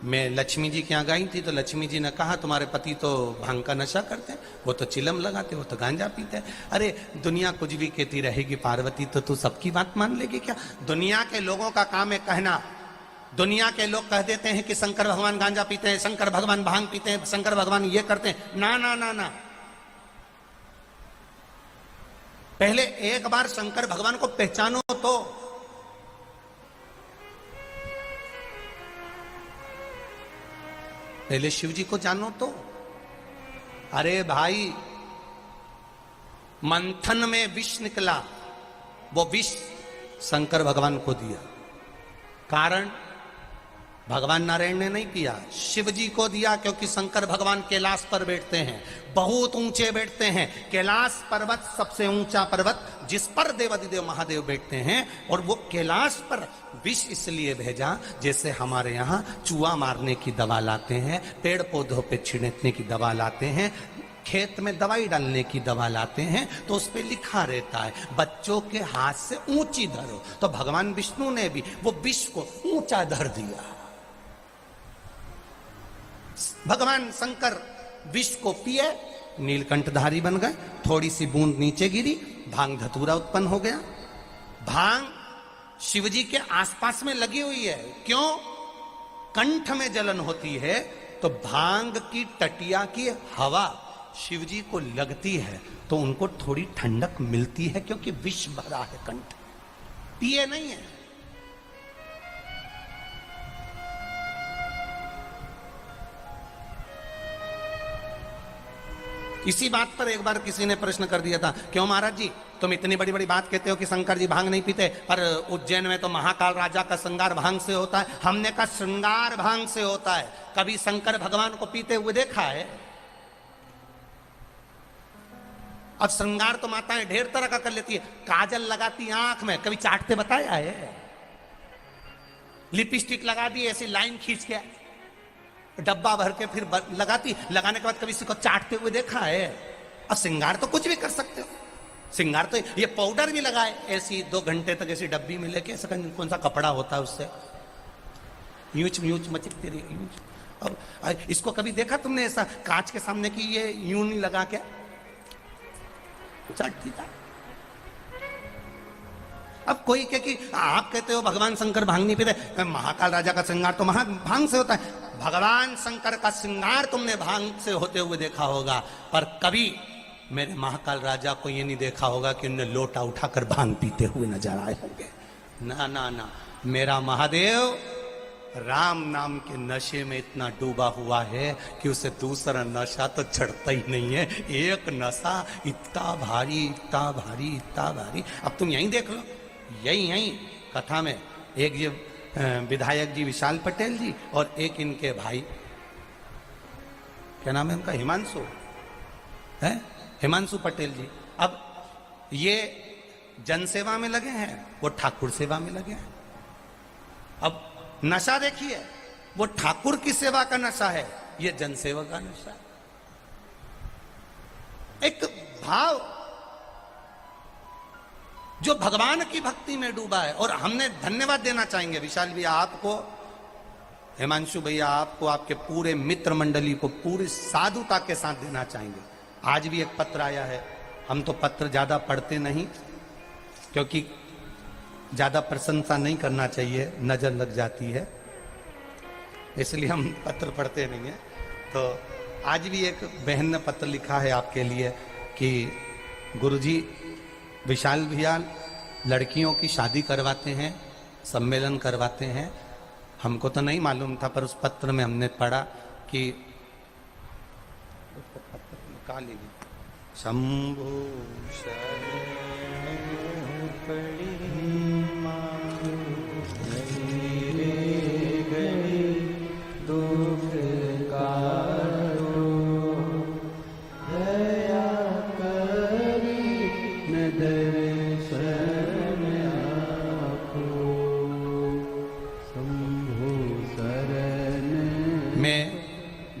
मैं लक्ष्मी जी के यहाँ गई थी तो लक्ष्मी जी ने कहा तुम्हारे पति तो भांग का नशा करते हैं, वो तो चिलम लगाते, वो तो गांजा पीते हैं। अरे दुनिया कुछ भी कहती रहेगी पार्वती, तो तू सबकी बात मान लेगी क्या? दुनिया के लोगों का काम है कहना। दुनिया के लोग कह देते हैं कि शंकर भगवान गांजा पीते हैं, शंकर भगवान भांग पीते हैं, शंकर भगवान ये करते हैं। ना ना ना ना, पहले एक बार शंकर भगवान को पहचानो तो। पहले शिव जी को जानो तो। अरे भाई, मंथन में विष निकला, वो विष शंकर भगवान को दिया। कारण भगवान नारायण ने नहीं पिया, शिव जी को दिया, क्योंकि शंकर भगवान कैलाश पर बैठते हैं, बहुत ऊंचे बैठते हैं। कैलाश पर्वत सबसे ऊंचा पर्वत, जिस पर देवादिदेव महादेव बैठते हैं। और वो कैलाश पर विष इसलिए भेजा, जैसे हमारे यहाँ चूहा मारने की दवा लाते हैं, पेड़ पौधों पे छिड़कने की दवा लाते हैं, खेत में दवाई डालने की दवा लाते हैं, तो उस पर लिखा रहता है बच्चों के हाथ से ऊंची धरो। तो भगवान विष्णु ने भी वो विष को ऊंचा धर दिया। भगवान शंकर विष को पिए नीलकंठधारी बन गए, थोड़ी सी बूंद नीचे गिरी, भांग धतूरा उत्पन्न हो गया। भांग शिवजी के आसपास में लगी हुई है, क्यों? कंठ में जलन होती है तो भांग की टटिया की हवा शिवजी को लगती है तो उनको थोड़ी ठंडक मिलती है, क्योंकि विष भरा है कंठ, पिए नहीं है। इसी बात पर एक बार किसी ने प्रश्न कर दिया था, क्यों महाराज जी तुम इतनी बड़ी बड़ी बात कहते हो कि शंकर जी भांग नहीं पीते, पर उज्जैन में तो महाकाल राजा का श्रृंगार भांग से होता है। हमने कहा श्रृंगार भांग से होता है, कभी शंकर भगवान को पीते हुए देखा है? अब श्रृंगार तो माताएं ढेर तरह का कर लेती है, काजल लगाती आंख में, कभी चाटते बताया है? लिपस्टिक लगा दी ऐसी लाइन खींच के, डब्बा भर के फिर लगाती, लगाने के बाद कभी किसी को चाटते हुए देखा है? अब श्रृंगार तो कुछ भी कर सकते हो, श्रृंगार तो ये पाउडर भी लगाए ऐसी 2 घंटे तक ऐसी डब्बी में लेके, ऐसा कौन सा कपड़ा होता है उससे यूच यूच मचकती रही यूच। अब इसको कभी देखा तुमने ऐसा कांच के सामने की ये यूं नहीं लगा के चाटती था? अब कोई कहे कि आप कहते हो भगवान शंकर भांग नहीं पीते, महाकाल राजा का श्रृंगार तो भांग से होता है। भगवान शंकर का श्रृंगार तुमने भांग से होते हुए देखा होगा, पर कभी मेरे महाकाल राजा को ये नहीं देखा होगा कि उन्हें लोटा उठाकर भांग पीते हुए नजर आए होंगे। ना ना ना, मेरा महादेव राम नाम के नशे में इतना डूबा हुआ है कि उसे दूसरा नशा तो चढ़ता ही नहीं है। एक नशा इतना भारी, इतना भारी, इतना भारी। अब तुम यहीं देख लो, यहीं कथा में एक ये विधायक जी विशाल पटेल जी और एक इनके भाई, क्या नाम है उनका, हिमांशु है, हिमांशु पटेल जी। अब ये जनसेवा में लगे हैं, वो ठाकुर सेवा में लगे हैं। अब नशा देखिए, वो ठाकुर की सेवा का नशा है, ये जनसेवा का नशा है। एक भाव जो भगवान की भक्ति में डूबा है। और हमने धन्यवाद देना चाहेंगे विशाल भैया आपको, हिमांशु भैया आपको, आपके पूरे मित्र मंडली को पूरी साधुता के साथ देना चाहेंगे। आज भी एक पत्र आया है, हम तो पत्र ज्यादा पढ़ते नहीं क्योंकि ज्यादा प्रशंसा नहीं करना चाहिए, नजर लग जाती है, इसलिए हम पत्र पढ़ते नहीं है। तो आज भी एक बहन ने पत्र लिखा है आपके लिए कि गुरुजी विशाल भैया लड़कियों की शादी करवाते हैं, सम्मेलन करवाते हैं। हमको तो नहीं मालूम था, पर उस पत्र में हमने पढ़ा कि शंभु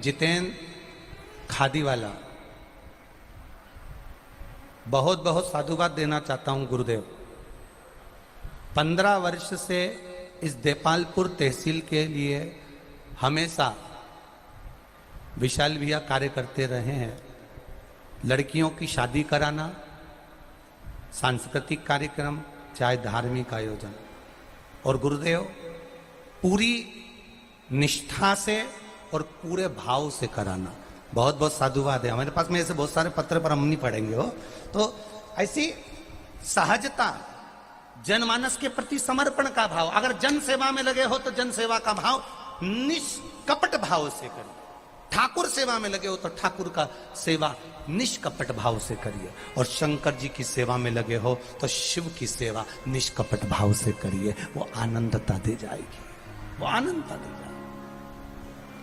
जितेंद्र खादी वाला बहुत बहुत साधुवाद देना चाहता हूं गुरुदेव। 15 वर्ष से इस देपालपुर तहसील के लिए हमेशा विशाल भैया कार्य करते रहे हैं। लड़कियों की शादी कराना, सांस्कृतिक कार्यक्रम, चाहे धार्मिक आयोजन, और गुरुदेव पूरी निष्ठा से और पूरे भाव से कराना। बहुत बहुत साधुवाद है। हमारे पास में ऐसे बहुत सारे पत्र पर हम नहीं पढ़ेंगे हो। तो ऐसी सहजता, जनमानस के प्रति समर्पण का भाव, अगर जन सेवा में लगे हो तो जन सेवा का भाव निष्कपट भाव से करिए। ठाकुर सेवा में लगे हो तो ठाकुर का सेवा निष्कपट भाव से करिए। और शंकर जी की सेवा में लगे हो तो शिव की सेवा निष्कपट भाव से करिए। वो आनंदता दे जाएगी, वो आनंदता दे जाएगी।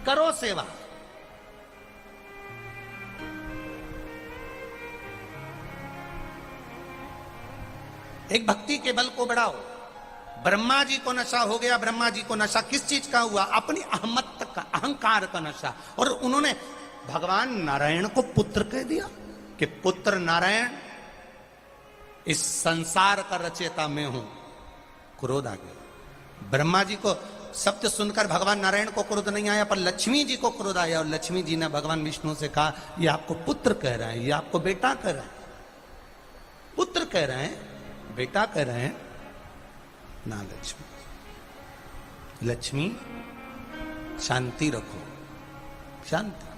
करो सेवा। एक भक्ति के बल को बढ़ाओ। ब्रह्मा जी को नशा हो गया। ब्रह्मा जी को नशा किस चीज का हुआ? अपनी अहमत का, अहंकार का नशा। और उन्होंने भगवान नारायण को पुत्र कह दिया कि पुत्र नारायण, इस संसार का रचयिता मैं हूं। क्रोध आ गया। ब्रह्मा जी को शब्द सुनकर भगवान नारायण को क्रोध नहीं आया, पर लक्ष्मी जी को क्रोध आया और लक्ष्मी जी ने भगवान विष्णु से कहा, ये आपको पुत्र कह रहा है, ये आपको बेटा कह रहा है। पुत्र कह रहे हैं, बेटा कह रहे हैं ना। लक्ष्मी, लक्ष्मी शांति रखो, शांति।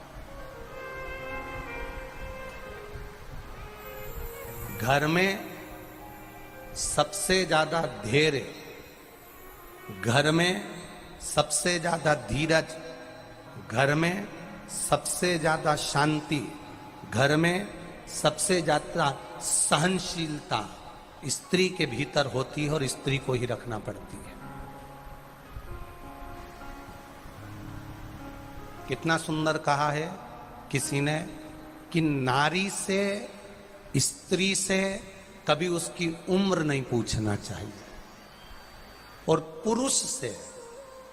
घर में सबसे ज्यादा धैर्य, घर में सबसे ज्यादा धीरज, घर में सबसे ज्यादा शांति, घर में सबसे ज्यादा सहनशीलता स्त्री के भीतर होती है और स्त्री को ही रखना पड़ती है। कितना सुंदर कहा है किसी ने कि नारी से, स्त्री से कभी उसकी उम्र नहीं पूछना चाहिए और पुरुष से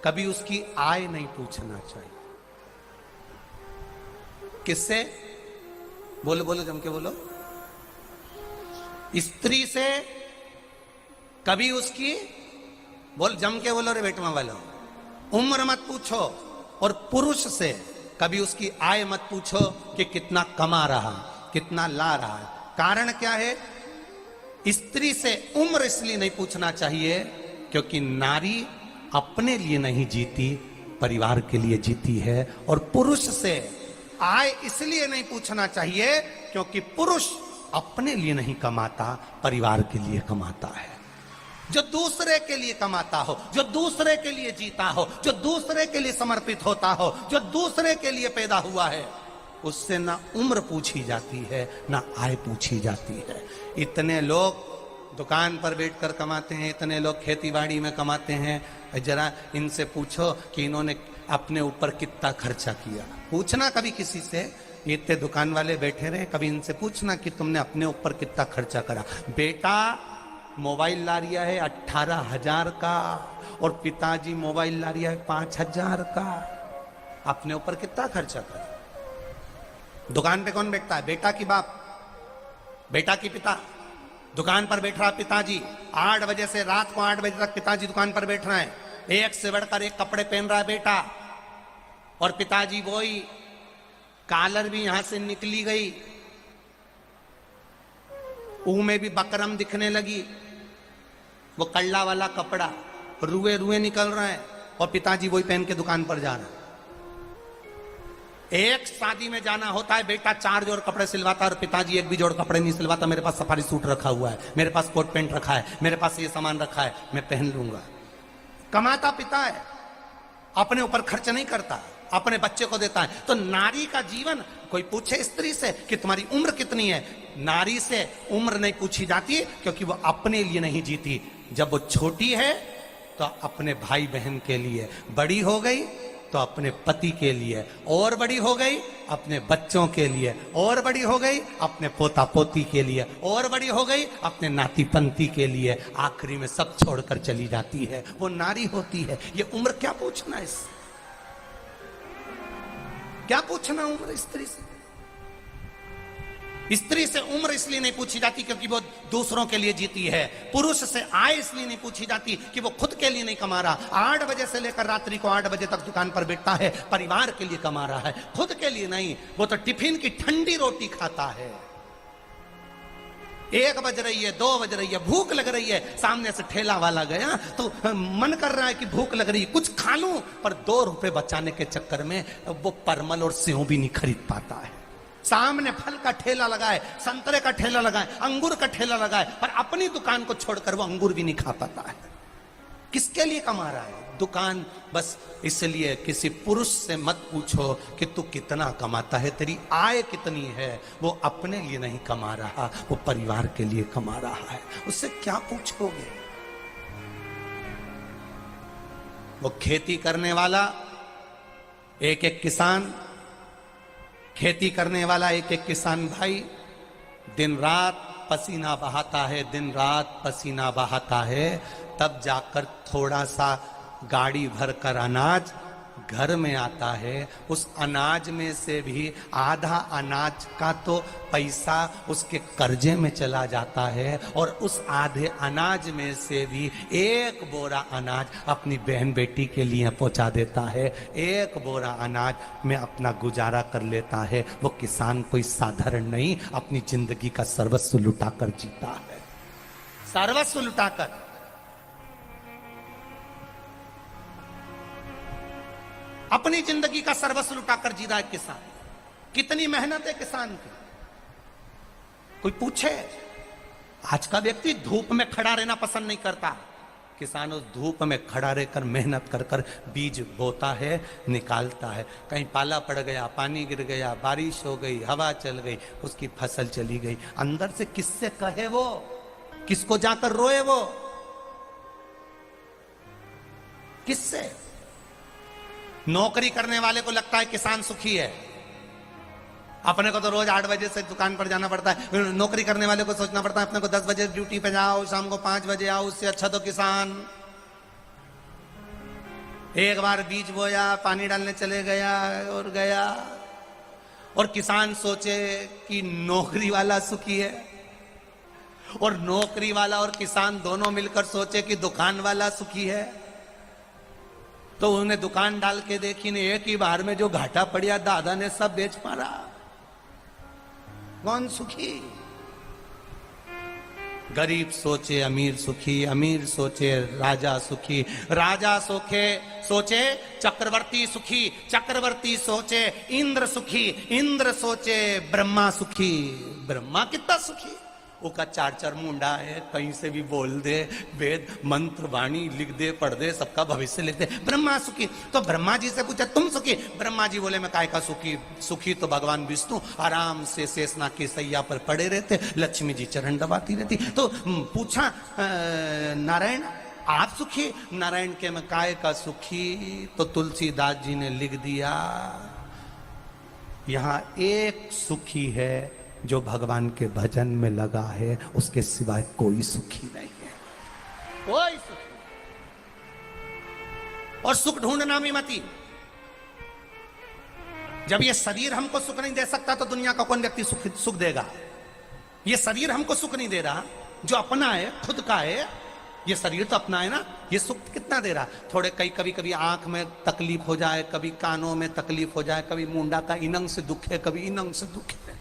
कभी उसकी आय नहीं पूछना चाहिए। किससे? बोलो बोलो, जम के बोलो। स्त्री से कभी उसकी, बोल जम के बोलो रे बेटवा वालों, उम्र मत पूछो। और पुरुष से कभी उसकी आय मत पूछो कि कितना कमा रहा, कितना ला रहा है। कारण क्या है? स्त्री से उम्र इसलिए नहीं पूछना चाहिए क्योंकि नारी अपने लिए नहीं जीती, परिवार के लिए जीती है। और पुरुष से आय इसलिए नहीं पूछना चाहिए क्योंकि पुरुष अपने लिए नहीं कमाता, परिवार के लिए कमाता है। जो दूसरे के लिए कमाता हो, जो दूसरे के लिए जीता हो, जो दूसरे के लिए समर्पित होता हो, जो दूसरे के लिए पैदा हुआ है, उससे ना उम्र पूछी जाती है, ना आय पूछी जाती है। इतने लोग दुकान पर बैठकर कमाते हैं, इतने लोग खेतीबाड़ी में कमाते हैं। जरा इनसे पूछो कि इन्होंने अपने ऊपर कितना खर्चा किया। पूछना कभी किसी से, इतने दुकान वाले बैठे रहे, कभी इनसे पूछना कि तुमने अपने ऊपर कितना खर्चा करा। बेटा मोबाइल ला रिया है 18,000 का और पिताजी मोबाइल ला रिया है 5,000 का। अपने ऊपर कितना खर्चा करा? दुकान पे कौन बैठता है? बेटा की बाप, बेटा की पिता। दुकान पर बैठ रहा पिताजी, 8 बजे से रात को 8 बजे तक पिताजी दुकान पर बैठ रहे हैं। एक से बढ़कर एक कपड़े पहन रहा है बेटा, और पिताजी वही कॉलर भी यहां से निकली गई, ऊ में भी बकरम दिखने लगी, वो कल्ला वाला कपड़ा, रुए रुए निकल रहे हैं, और पिताजी वही पहन के दुकान पर जा रहा है। एक शादी में जाना होता है, बेटा 4 जोड़ कपड़े सिलवाता है और पिताजी एक भी जोड़ कपड़े नहीं सिलवाता। मेरे पास सफारी सूट रखा हुआ है, मेरे पास कोट पैंट रखा है, मेरे पास ये सामान रखा है, मैं पहन लूंगा। कमाता पिता है, अपने ऊपर खर्च नहीं करता, अपने बच्चे को देता है। तो नारी का जीवन, कोई पूछे स्त्री से कि तुम्हारी उम्र कितनी है, नारी से उम्र नहीं पूछी जाती क्योंकि वो अपने लिए नहीं जीती। जब वो छोटी है तो अपने भाई बहन के लिए, बड़ी हो गई तो अपने पति के लिए, और बड़ी हो गई अपने बच्चों के लिए, और बड़ी हो गई अपने पोता पोती के लिए, और बड़ी हो गई अपने नाती पंती के लिए, आखिरी में सब छोड़कर चली जाती है। वो नारी होती है। ये उम्र क्या पूछना है? क्या पूछना उम्र स्त्री से? स्त्री से उम्र इसलिए नहीं पूछी जाती क्योंकि वो दूसरों के लिए जीती है। पुरुष से आय इसलिए नहीं पूछी जाती कि वो खुद के लिए नहीं कमा रहा। 8 बजे से लेकर रात्रि को 8 बजे तक दुकान पर बैठता है, परिवार के लिए कमा रहा है, खुद के लिए नहीं। वो तो टिफिन की ठंडी रोटी खाता है। 1 बज रही है, 2 बज रही है, भूख लग रही है, सामने से ठेला वाला गया तो मन कर रहा है कि भूख लग रही है, कुछ खा लूं, पर 2 रुपए बचाने के चक्कर में वो परमल और सेव भी नहीं खरीद पाता है। सामने फल का ठेला लगाए, संतरे का ठेला लगाए, अंगूर का ठेला लगाए, पर अपनी दुकान को छोड़कर वो अंगूर भी नहीं खा पाता है। किसके लिए कमा रहा है? दुकान। बस इसलिए किसी पुरुष से मत पूछो कि तू कितना कमाता है, तेरी आय कितनी है। वो अपने लिए नहीं कमा रहा, वो परिवार के लिए कमा रहा है। उससे क्या पूछोगे? वो खेती करने वाला एक एक किसान, खेती करने वाला एक एक किसान भाई दिन रात पसीना बहाता है, दिन रात पसीना बहाता है, तब जाकर थोड़ा सा गाड़ी भरकर अनाज घर में आता है, उस अनाज में से भी आधा अनाज का तो पैसा उसके कर्जे में चला जाता है, और उस आधे अनाज में से भी एक बोरा अनाज अपनी बहन बेटी के लिए पहुंचा देता है। एक बोरा अनाज में अपना गुजारा कर लेता है। वो किसान कोई साधारण नहीं, अपनी जिंदगी का सर्वस्व लुटाकर जीता है, सर्वस्व लुटाकर। अपनी जिंदगी का सर्वस्व लुटाकर जी रहा है किसान। कितनी मेहनत है किसान की, कोई पूछे? आज का व्यक्ति धूप में खड़ा रहना पसंद नहीं करता। किसान उस धूप में खड़ा रहकर मेहनत कर कर बीज बोता है, निकालता है। कहीं पाला पड़ गया, पानी गिर गया, बारिश हो गई, हवा चल गई, उसकी फसल चली गई। अंदर से किससे कहे वो, किसको जाकर रोए वो, किससे? नौकरी करने वाले को लगता है किसान सुखी है। अपने को तो रोज 8 बजे से दुकान पर जाना पड़ता है। नौकरी करने वाले को सोचना पड़ता है अपने को 10 बजे ड्यूटी पे जाओ, शाम को 5 बजे आओ। उससे अच्छा तो किसान एक बार बीज बोया, पानी डालने चले गया और गया। और किसान सोचे कि नौकरी वाला सुखी है, और नौकरी वाला और किसान दोनों मिलकर सोचे कि दुकान वाला सुखी है। तो उन्हें दुकान डाल के देखी ने, एक ही बार में जो घाटा पड़िया दादा ने सब बेच मारा। कौन सुखी? गरीब सोचे अमीर सुखी, अमीर सोचे राजा सुखी, राजा सोचे चक्रवर्ती सुखी, चक्रवर्ती सोचे इंद्र सुखी, इंद्र सोचे ब्रह्मा सुखी। ब्रह्मा कितना सुखी? उसका 4 मुंडा है, कहीं से भी बोल दे, वेद मंत्र वाणी लिख दे, पढ़ दे, सबका भविष्य लिख दे। ब्रह्मा सुखी। तो ब्रह्मा जी से पूछा तुम सुखी? ब्रह्मा जी बोले मैं काय का सुखी? सुखी तो भगवान विष्णु आराम से शेषनाग की सैया पर पड़े रहते, लक्ष्मी जी चरण दबाती रहती। तो पूछा नारायण आप सुखी? नारायण के मैं काय का सुखी? तो तुलसीदास जी ने लिख दिया, यहां एक सुखी है जो भगवान के भजन में लगा है, उसके सिवाय कोई सुखी नहीं है, कोई सुखी। और सुख ढूंढना भी मती। जब ये शरीर हमको सुख नहीं दे सकता तो दुनिया का कौन व्यक्ति सुख देगा? ये शरीर हमको सुख नहीं दे रहा, जो अपना है, खुद का है, ये शरीर तो अपना है ना, ये सुख कितना दे रहा? थोड़े कभी आंख में तकलीफ हो जाए, कभी कानों में तकलीफ हो जाए, कभी मुंडा का इनंग से दुख है, कभी इनंग से दुख है,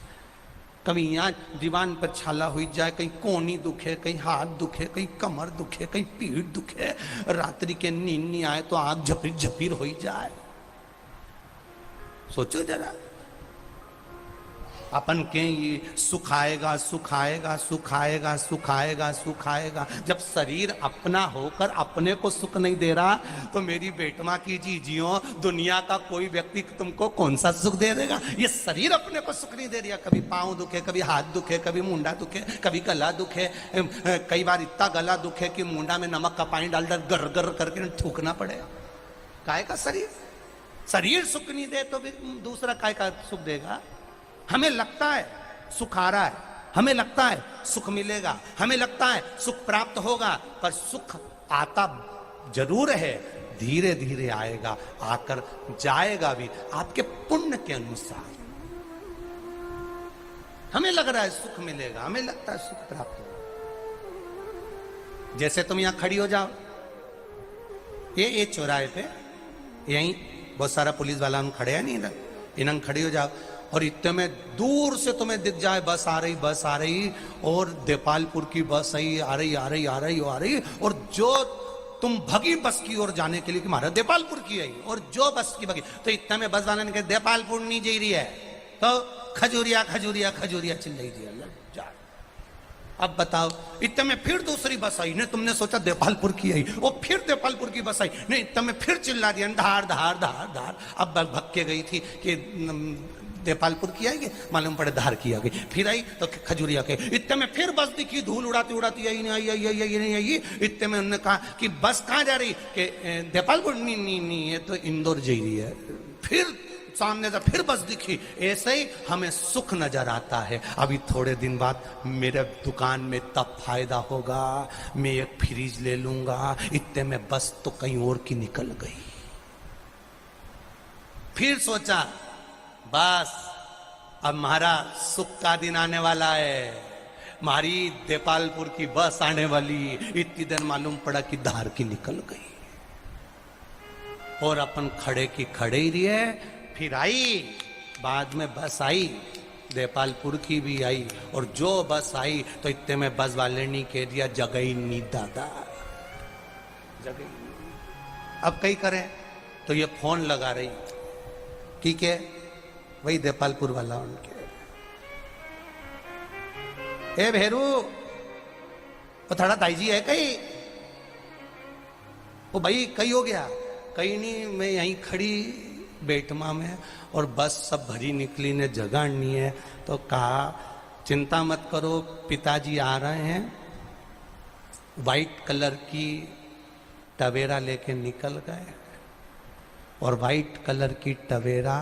कभी यहाँ दीवान पर छाला हुई जाए, कहीं कोनी दुखे, कहीं हाथ दुखे, कहीं कमर दुखे, कहीं पीठ दुखे, रात्रि के नींद नहीं आए तो आंख झपीर झपीर हो जाए। सोचो जरा, अपन के ये सुख आएगा, सुख आएगा, सुख आएगा, सुख आएगा, सुख आएगा। जब शरीर अपना होकर अपने को सुख नहीं दे रहा तो मेरी बेटमा की जीजियों, दुनिया का कोई व्यक्ति तुमको कौन सा सुख दे देगा? ये शरीर अपने को सुख नहीं दे रहा। कभी पांव दुखे, कभी हाथ दुखे, कभी मुंडा दुखे, कभी गला दुखे। कई बार इतना गला दुखे कि मुंडा में नमक का पानी डालकर गर गर करके थूकना पड़ेगा। काय का शरीर? शरीर सुख नहीं दे तो फिर दूसरा काय का सुख देगा? हमें लगता है सुख आ रहा है, हमें लगता है सुख मिलेगा, हमें लगता है सुख प्राप्त होगा, पर सुख आता जरूर है, धीरे धीरे आएगा, आकर जाएगा भी आपके पुण्य के अनुसार। हमें लग रहा है सुख मिलेगा, हमें लगता है सुख प्राप्त होगा। जैसे तुम यहां खड़ी हो जाओ, ये चौराहे पे यहीं बहुत सारा पुलिस वाला हम खड़े हैं, नहीं इधर इन्हं खड़ी हो जाओ, और इतने में दूर से तुम्हें दिख जाए बस आ रही, बस आ रही, और देपालपुर की बस आई, आ रही आ रही आ रही आ रही, और जो तुम भगी बस की ओर जाने के लिए कि हमारा देपालपुर की आई, और जो बस की भगी, तो इतने में बस वाले ने कहा देपालपुर नहीं जा रही है, तो खजूरिया खजूरिया खजूरिया चिल्लाई दिया। अब बताओ, इतने में फिर दूसरी बस आई, नहीं तुमने सोचा देपालपुर की आई, वो फिर देपालपुर की बस आई, नहीं इतने में फिर चिल्ला दिया धार धार धार धार। अब भग के गई थी कि देपालपुर की आएगी, मालूम पड़े धार की आ गई, फिर आई तो खजूरिया के। इतने में फिर बस दिखी, धूल उड़ाती उड़ाती आई नहीं आई, आई नहीं आई। इतने में उन्होंने कहा कि बस कहाँ जा रही? कि देपालपुर। नहीं नहीं नहीं, ये तो इंदौर जा रही है। फिर सामने से फिर बस दिखी। ऐसे ही हमें सुख नजर आता है। अभी थोड़े दिन बाद मेरे दुकान में तब फायदा होगा, मैं एक फ्रिज ले लूंगा, इतने में बस तो कहीं और की निकल गई। फिर सोचा बस अब हमारा सुख का दिन आने वाला है, हमारी देपालपुर की बस आने वाली। इतनी देर मालूम पड़ा कि धार की निकल गई और अपन खड़े की खड़े ही रहे। फिर आई, बाद में बस आई, देपालपुर की भी आई, और जो बस आई तो इतने में बस वाले ने कह दिया जगह ही नहीं दादा, जगह ही नहीं। अब कई करें तो ये फोन लगा रही, ठीक है वही देपालपुर वाला उनके, ए भेरू वो थोड़ा ताई जी है कहीं, वो भाई कहीं हो गया, कहीं नहीं मैं यहीं खड़ी बेटमा में और बस सब भरी निकली ने जगह नहीं है। तो कहा चिंता मत करो पिताजी आ रहे हैं, वाइट कलर की टवेरा लेके निकल गए। और वाइट कलर की टवेरा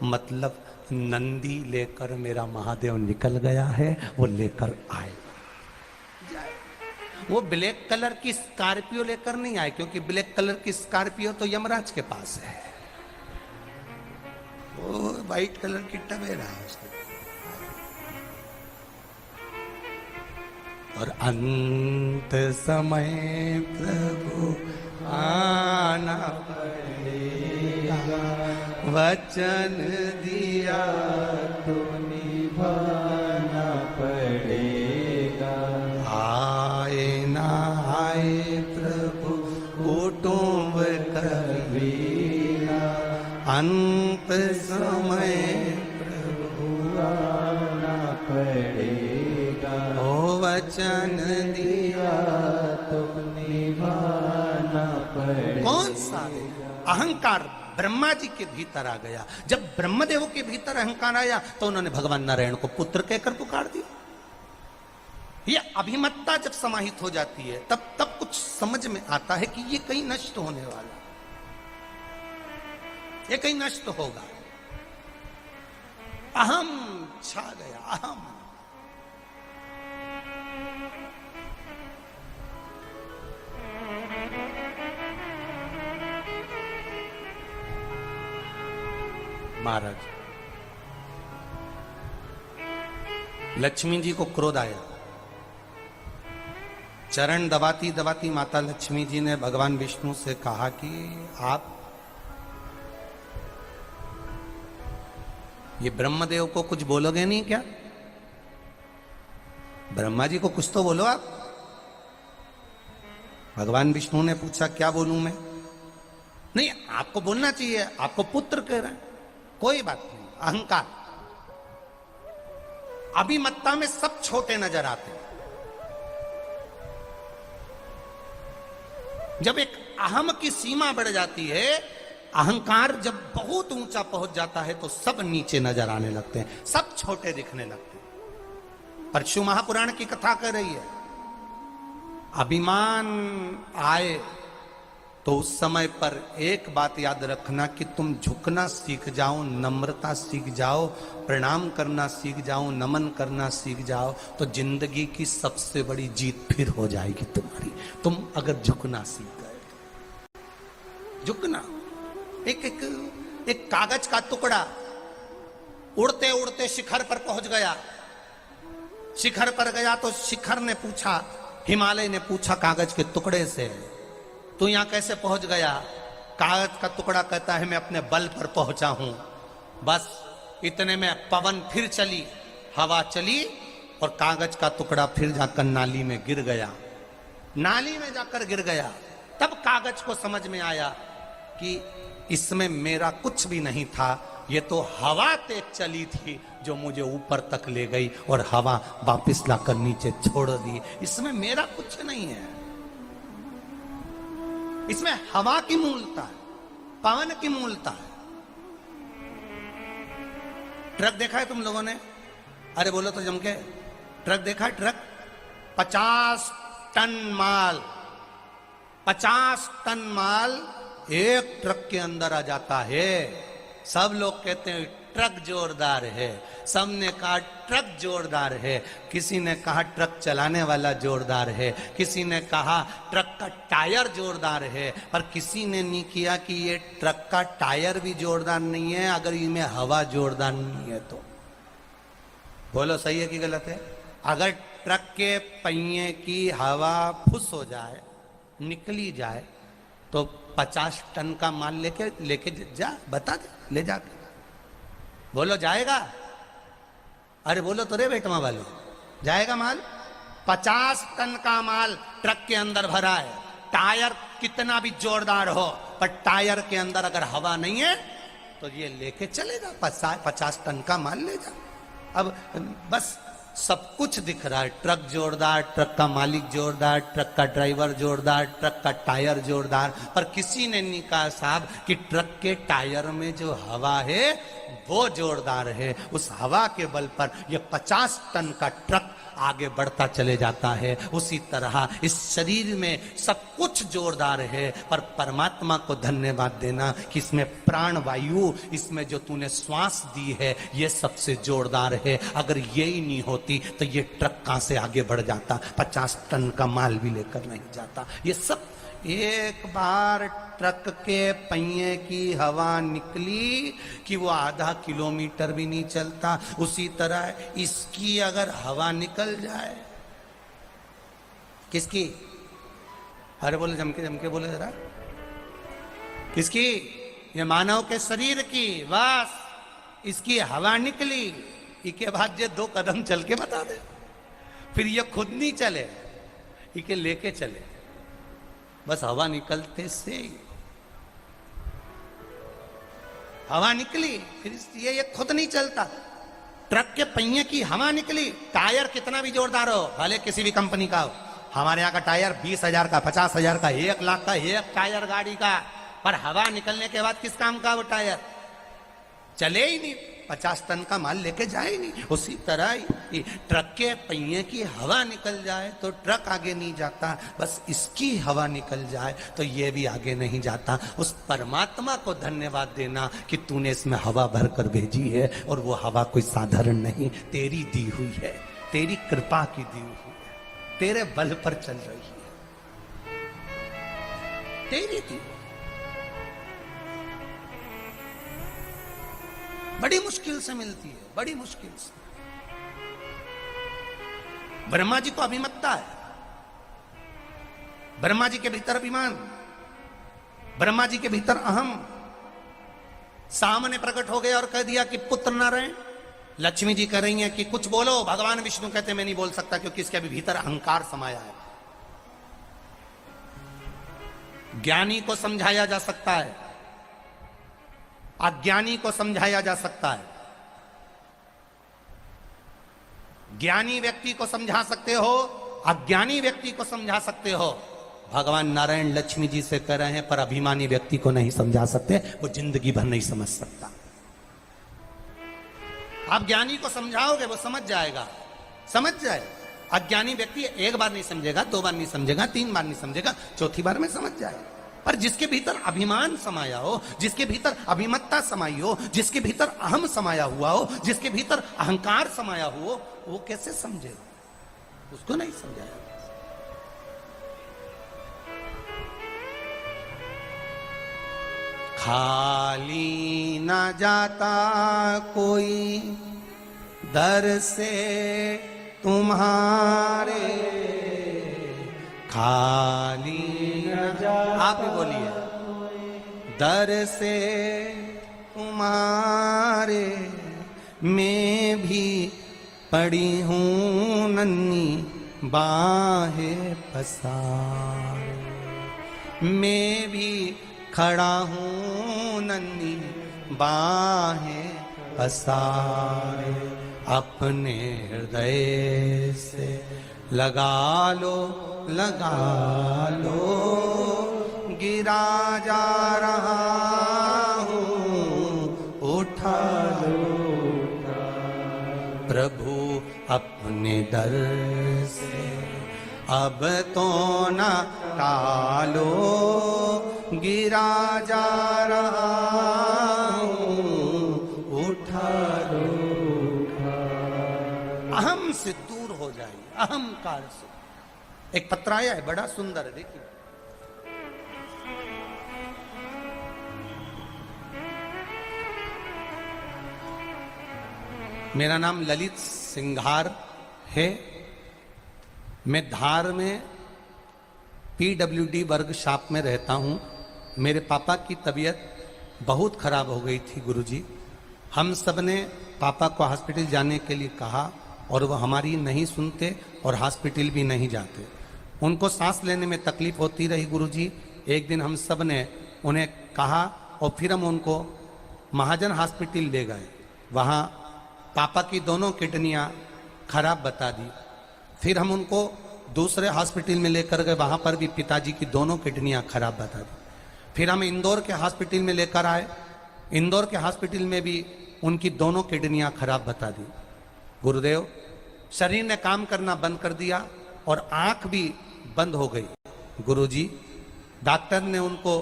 मतलब नंदी लेकर मेरा महादेव निकल गया है, वो लेकर आए। वो ब्लैक कलर की स्कॉर्पियो लेकर नहीं आए, क्योंकि ब्लैक कलर की स्कॉर्पियो तो यमराज के पास है, वो वाइट कलर की टवेरा है उसके। और अंत समय प्रभु आना पड़ेगा, वचन दिया तो निभाना पड़ेगा। आए ना आए प्रभु कुटुंब कबीरा, अंत समय प्रभु आना पड़ेगा। ओ वचन दिया तो निभाना पड़ेगा। कौन सा अहंकार ब्रह्मा जी के भीतर आ गया। जब ब्रह्मदेव के भीतर अहंकार आया तो उन्होंने भगवान नारायण को पुत्र कहकर पुकार दिया। ये अभिमत्ता जब समाहित हो जाती है तब कुछ समझ में आता है कि ये कहीं नष्ट होने वाला, ये कहीं नष्ट होगा। अहम छा गया, अहम। महाराज लक्ष्मी जी को क्रोध आया, चरण दबाती दबाती माता लक्ष्मी जी ने भगवान विष्णु से कहा कि आप ये ब्रह्मदेव को कुछ बोलोगे नहीं क्या? ब्रह्मा जी को कुछ तो बोलो आप। भगवान विष्णु ने पूछा क्या बोलूं मैं? नहीं आपको बोलना चाहिए, आपको पुत्र कह रहे हैं, कोई बात नहीं। अहंकार, अभिमत्ता में सब छोटे नजर आते हैं। जब एक अहम की सीमा बढ़ जाती है, अहंकार जब बहुत ऊंचा पहुंच जाता है तो सब नीचे नजर आने लगते हैं, सब छोटे दिखने लगते हैं। परशु महापुराण की कथा कर रही है, अभिमान आए तो उस समय पर एक बात याद रखना कि तुम झुकना सीख जाओ, नम्रता सीख जाओ, प्रणाम करना सीख जाओ, नमन करना सीख जाओ, तो जिंदगी की सबसे बड़ी जीत फिर हो जाएगी तुम्हारी। तुम अगर झुकना सीख गए, झुकना। एक कागज का टुकड़ा उड़ते उड़ते शिखर पर पहुंच गया। शिखर पर गया तो शिखर ने पूछा, हिमालय ने पूछा कागज के टुकड़े से, तू यहां कैसे पहुंच गया? कागज का टुकड़ा कहता है मैं अपने बल पर पहुंचा हूं। बस इतने में पवन फिर चली, हवा चली और कागज का टुकड़ा फिर जाकर नाली में गिर गया। नाली में जाकर गिर गया। तब कागज को समझ में आया कि इसमें मेरा कुछ भी नहीं था, ये तो हवा तेज चली थी जो मुझे ऊपर तक ले गई और हवा वापस लाकर नीचे छोड़ दी। इसमें मेरा कुछ नहीं है, इसमें हवा की मूलता है, पवन की मूलता है। ट्रक देखा है तुम लोगों ने? अरे बोलो तो जम के, ट्रक देखा है? ट्रक 50 टन माल, 50 टन माल एक ट्रक के अंदर आ जाता है। सब लोग कहते हैं ट्रक जोरदार है, सबने कहा ट्रक जोरदार है, किसी ने कहा ट्रक चलाने वाला जोरदार है, किसी ने कहा ट्रक का टायर जोरदार है, पर किसी ने नहीं किया कि ये ट्रक का टायर भी जोरदार नहीं है अगर इनमें हवा जोरदार नहीं है तो। बोलो सही है कि गलत है? अगर ट्रक के पहिए की हवा फुस हो जाए, निकली जाए, तो 50 टन का माल लेके जा, बता दे, ले जाके बोलो जाएगा? अरे बोलो तो रे बेटवा वाले, जाएगा माल? 50 टन का माल ट्रक के अंदर भरा है, टायर कितना भी जोरदार हो, पर टायर के अंदर अगर हवा नहीं है तो ये लेके चलेगा, 50 टन का माल ले जा। अब बस सब कुछ दिख रहा है, ट्रक जोरदार, ट्रक का मालिक जोरदार, ट्रक का ड्राइवर जोरदार, ट्रक का टायर जोरदार, पर किसी ने नहीं कहा साहब कि ट्रक के टायर में जो हवा है वो जोरदार है। उस हवा के बल पर यह 50 टन का ट्रक आगे बढ़ता चले जाता है। उसी तरह इस शरीर में सब कुछ जोरदार है, पर परमात्मा को धन्यवाद देना कि इसमें प्राण वायु, इसमें जो तूने श्वास दी है, ये सबसे जोरदार है। अगर ये ही नहीं होती तो ये ट्रक कहां से आगे बढ़ जाता, 50 टन का माल भी लेकर नहीं जाता। ये सब एक बार ट्रक के पहिए की हवा निकली कि वो आधा किलोमीटर भी नहीं चलता। उसी तरह इसकी अगर हवा निकल जाए, किसकी? अरे बोले जमके जमके बोले जरा, किसकी? ये मानव के शरीर की। बस इसकी हवा निकली, इसके बाद ये 2 कदम चल के बता दे, फिर ये खुद नहीं चले, इके लेके चले। बस हवा निकलते से हवा निकली, फिर ये खुद नहीं चलता। ट्रक के पहिए की हवा निकली, टायर कितना भी जोरदार हो, भले किसी भी कंपनी का हो, हमारे यहाँ का टायर 20,000 का, 50,000 का, 1 लाख का एक टायर गाड़ी का, पर हवा निकलने के बाद किस काम का वो टायर? चले ही नहीं, 50 टन का माल लेके जाए ही नहीं। उसी तरह ट्रक के पहिए की हवा निकल जाए तो ट्रक आगे नहीं जाता, बस इसकी हवा निकल जाए तो ये भी आगे नहीं जाता। उस परमात्मा को धन्यवाद देना कि तूने इसमें हवा भर कर भेजी है, और वो हवा कोई साधारण नहीं, तेरी दी हुई है, तेरी कृपा की दी हुई है, तेरे बल पर चल रही है, तेरी दी। बड़ी मुश्किल से मिलती है, बड़ी मुश्किल से। ब्रह्मा जी को अभिमतता है, ब्रह्मा जी के भीतर अभिमान, ब्रह्मा जी के भीतर अहम। सामने प्रकट हो गया और कह दिया कि पुत्र नारायण। लक्ष्मी जी कह रही हैं कि कुछ बोलो, भगवान विष्णु कहते मैं नहीं बोल सकता क्योंकि इसके अभी भीतर अहंकार समाया है। ज्ञानी को समझाया जा सकता है, अज्ञानी को समझाया जा सकता है। ज्ञानी व्यक्ति को समझा सकते हो, अज्ञानी व्यक्ति को समझा सकते हो। भगवान नारायण लक्ष्मी जी से कह रहे हैं, पर अभिमानी व्यक्ति को नहीं समझा सकते, वो जिंदगी भर नहीं समझ सकता। आप ज्ञानी को समझाओगे वो समझ जाएगा, समझ जाए। अज्ञानी व्यक्ति एक बार नहीं समझेगा, 2 बार नहीं समझेगा, 3 बार नहीं समझेगा, चौथी बार में समझ जाएगा। पर जिसके भीतर अभिमान समाया हो, जिसके भीतर अभिमत्ता समाई हो, जिसके भीतर अहम समाया हुआ हो, जिसके भीतर अहंकार समाया हो, वो कैसे समझेगा? उसको नहीं समझाया। खाली न जाता कोई दर से तुम्हारे, खाली न जा, आप ही बोलिए, दर से तुम्हारे मैं भी पड़ी हूँ नन्ही बाहें पसारे, मैं भी खड़ा हूँ नन्ही बाहें पसारे। अपने हृदय से लगा लो, लगा लो, गिरा जा रहा हूँ, उठा लो प्रभु अपने दर से, अब तो न टालो, गिरा जा रहा हूँ, उठा अहंकार से। एक पत्र आया है, बड़ा सुंदर है, देखिए। मेरा नाम ललित सिंघार है। मैं धार में PWD वर्ग शॉप में रहता हूं। मेरे पापा की तबीयत बहुत खराब हो गई थी गुरुजी। हम सब ने पापा को हॉस्पिटल जाने के लिए कहा और वो हमारी नहीं सुनते और हॉस्पिटल भी नहीं जाते। उनको सांस लेने में तकलीफ होती रही गुरुजी। एक दिन हम सब ने उन्हें कहा और फिर हम उनको महाजन हॉस्पिटल ले गए। वहाँ पापा की दोनों किडनियाँ खराब बता दी। फिर हम उनको दूसरे हॉस्पिटल में लेकर गए, वहाँ पर भी पिताजी की दोनों किडनियाँ खराब बता दी। फिर हम इंदौर के हॉस्पिटल में लेकर आए। इंदौर के हॉस्पिटल में भी उनकी दोनों किडनियाँ खराब बता दी। गुरुदेव, शरीर ने काम करना बंद कर दिया और आंख भी बंद हो गई। गुरुजी, डॉक्टर ने उनको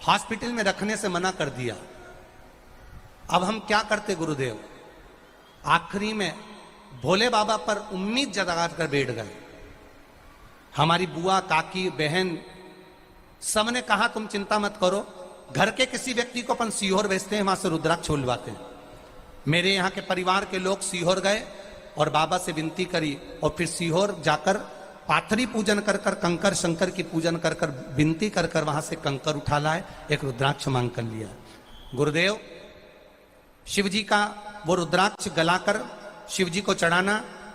हॉस्पिटल में रखने से मना कर दिया। अब हम क्या करते गुरुदेव? आखिरी में भोले बाबा पर उम्मीद जगा कर बैठ गए। हमारी बुआ, काकी, बहन सबने कहा तुम चिंता मत करो, घर के किसी व्यक्ति को अपन सीहोर भेजते हैं, वहां से रुद्राक्ष छुलवाते हैं। मेरे यहाँ के परिवार के लोग सीहोर गए और बाबा से विनती करी और फिर सीहोर जाकर पाथरी पूजन कर कर, कंकर शंकर की पूजन कर कर, विनती कर कर वहां से कंकर उठा लाए, एक रुद्राक्ष मांग कर लिया। गुरुदेव, शिव जी का वो रुद्राक्ष गलाकर शिव जी को चढ़ाना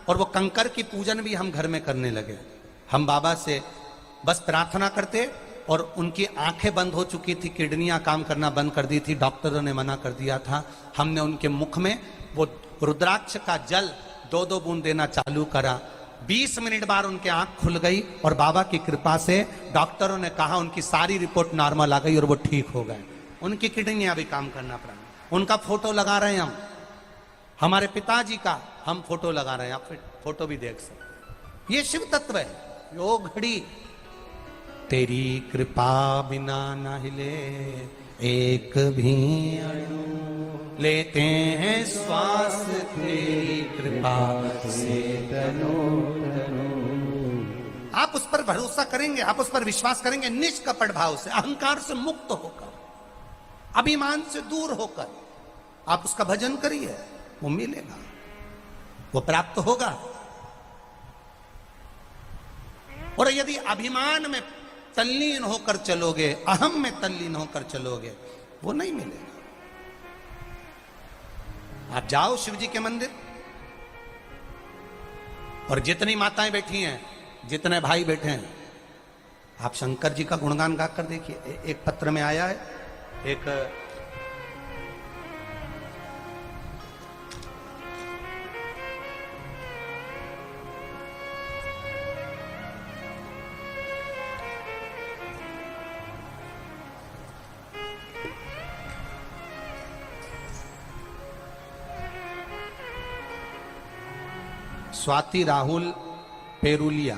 और वो कंकर की पूजन भी हम घर में करने लगे। हम बाबा से बस प्रार्थना करते और उनकी आंखें बंद हो चुकी थी, किडनियां काम करना बंद कर दी थी, डॉक्टरों ने मना कर दिया था। हमने उनके मुख में वो रुद्राक्ष का जल 2-2 बूंद देना चालू करा। 20 मिनट बाद उनके आंख खुल गई और बाबा की कृपा से डॉक्टरों ने कहा उनकी सारी रिपोर्ट नॉर्मल आ गई और वो ठीक हो गए। उनकी किडनियां भी काम करना पड़ा। उनका फोटो लगा रहे हैं हम, हमारे पिताजी का हम फोटो लगा रहे हैं, आप फोटो भी देख सकते। ये शिव तत्व है। यो घड़ी तेरी कृपा बिना न हिले एक भी अणु, लेते हैं श्वास तेरी कृपा से तनो तनो। आप उस पर भरोसा करेंगे, आप उस पर विश्वास करेंगे निष्कपट भाव से, अहंकार से मुक्त होकर, अभिमान से दूर होकर आप उसका भजन करिए, वो मिलेगा, वो प्राप्त होगा। और यदि अभिमान में तल्लीन होकर चलोगे, अहम में तल्लीन होकर चलोगे, वो नहीं मिलेगा। आप जाओ शिव जी के मंदिर और जितनी माताएं बैठी हैं, जितने भाई बैठे हैं, आप शंकर जी का गुणगान गाकर देखिए। एक पत्र में आया है, एक स्वाति राहुल पेरुलिया,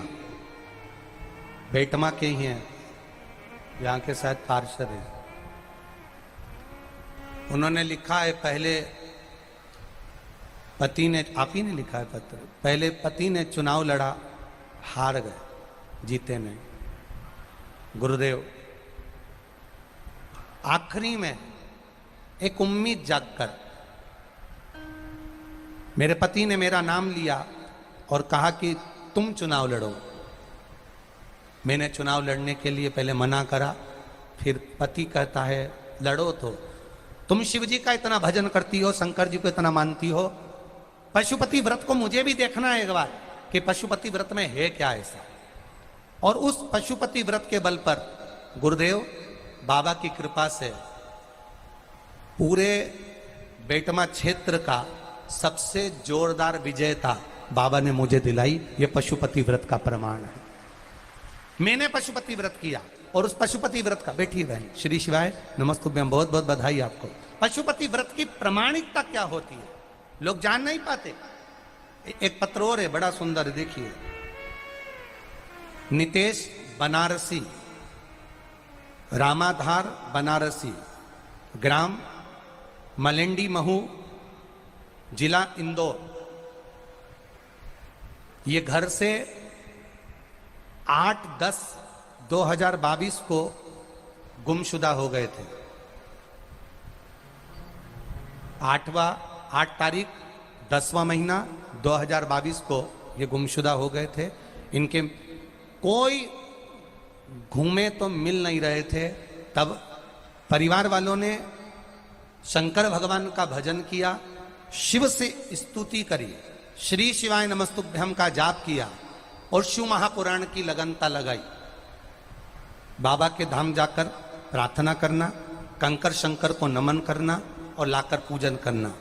बेटमा के ही हैं, यहाँ के शायद पार्षद हैं। उन्होंने लिखा है, पहले पति ने, आप ही ने लिखा है पत्र, पहले पति ने चुनाव लड़ा, हार गए, जीते नहीं। गुरुदेव, आखिरी में एक उम्मीद जागकर मेरे पति ने मेरा नाम लिया और कहा कि तुम चुनाव लड़ो। मैंने चुनाव लड़ने के लिए पहले मना करा, फिर पति कहता है लड़ो। तो तुम शिव जी का इतना भजन करती हो, शंकर जी को इतना मानती हो, पशुपति व्रत को मुझे भी देखना है एक बार कि पशुपति व्रत में है क्या ऐसा। और उस पशुपति व्रत के बल पर गुरुदेव बाबा की कृपा से पूरे बेटमा क्षेत्र का सबसे जोरदार विजेता बाबा ने मुझे दिलाई। ये पशुपति व्रत का प्रमाण है। मैंने पशुपति व्रत किया और उस पशुपति व्रत का, बैठी बहन, श्री शिवाय नमस्तुभ्यं, बहुत बहुत बधाई आपको। पशुपति व्रत की प्रामाणिकता क्या होती है लोग जान नहीं पाते। एक पत्र और है, बड़ा सुंदर, देखिए। नितेश बनारसी, रामाधार बनारसी, ग्राम मलेंडी महू, जिला इंदौर। ये घर से 8/10/2022 को गुमशुदा हो गए थे। 8 तारीख 10वां महीना 2022 को ये गुमशुदा हो गए थे। इनके कोई घूमे तो मिल नहीं रहे थे। तब परिवार वालों ने शंकर भगवान का भजन किया, शिव से स्तुति करी, श्री शिवाय नमस्तुभ्यम का जाप किया और शिव महापुराण की लगनता लगाई। बाबा के धाम जाकर प्रार्थना करना, कंकर शंकर को नमन करना और लाकर पूजन करना।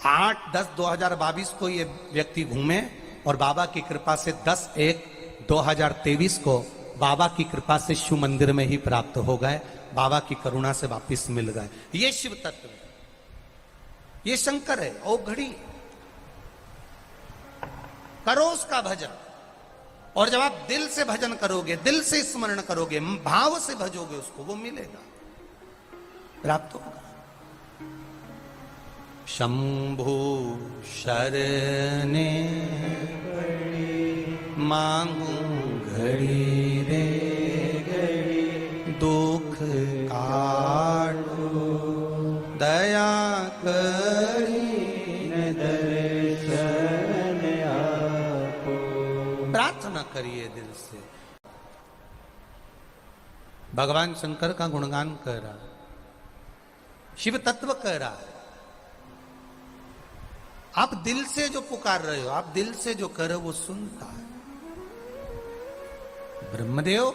8/10/2022 को ये व्यक्ति घूमे और बाबा की कृपा से 10/1/2023 को बाबा की कृपा से शिव मंदिर में ही प्राप्त हो गए, बाबा की करुणा से वापिस मिल गए। ये शिव तत्व है, ये शंकर है, ओ घड़ी करो उसका भजन। और जब आप दिल से भजन करोगे, दिल से स्मरण करोगे, भाव से भजोगे उसको, वो मिलेगा, प्राप्त होगा। शंभु शरणे मांगू घड़ी रे घड़ी, दुख काटो दया करी दर्शन आपो। प्रार्थना करिए दिल से। भगवान शंकर का गुणगान कर रहा, शिव तत्व कह रहा है। आप दिल से जो पुकार रहे हो, आप दिल से जो कर रहे हो, वो सुनता है। ब्रह्मदेव,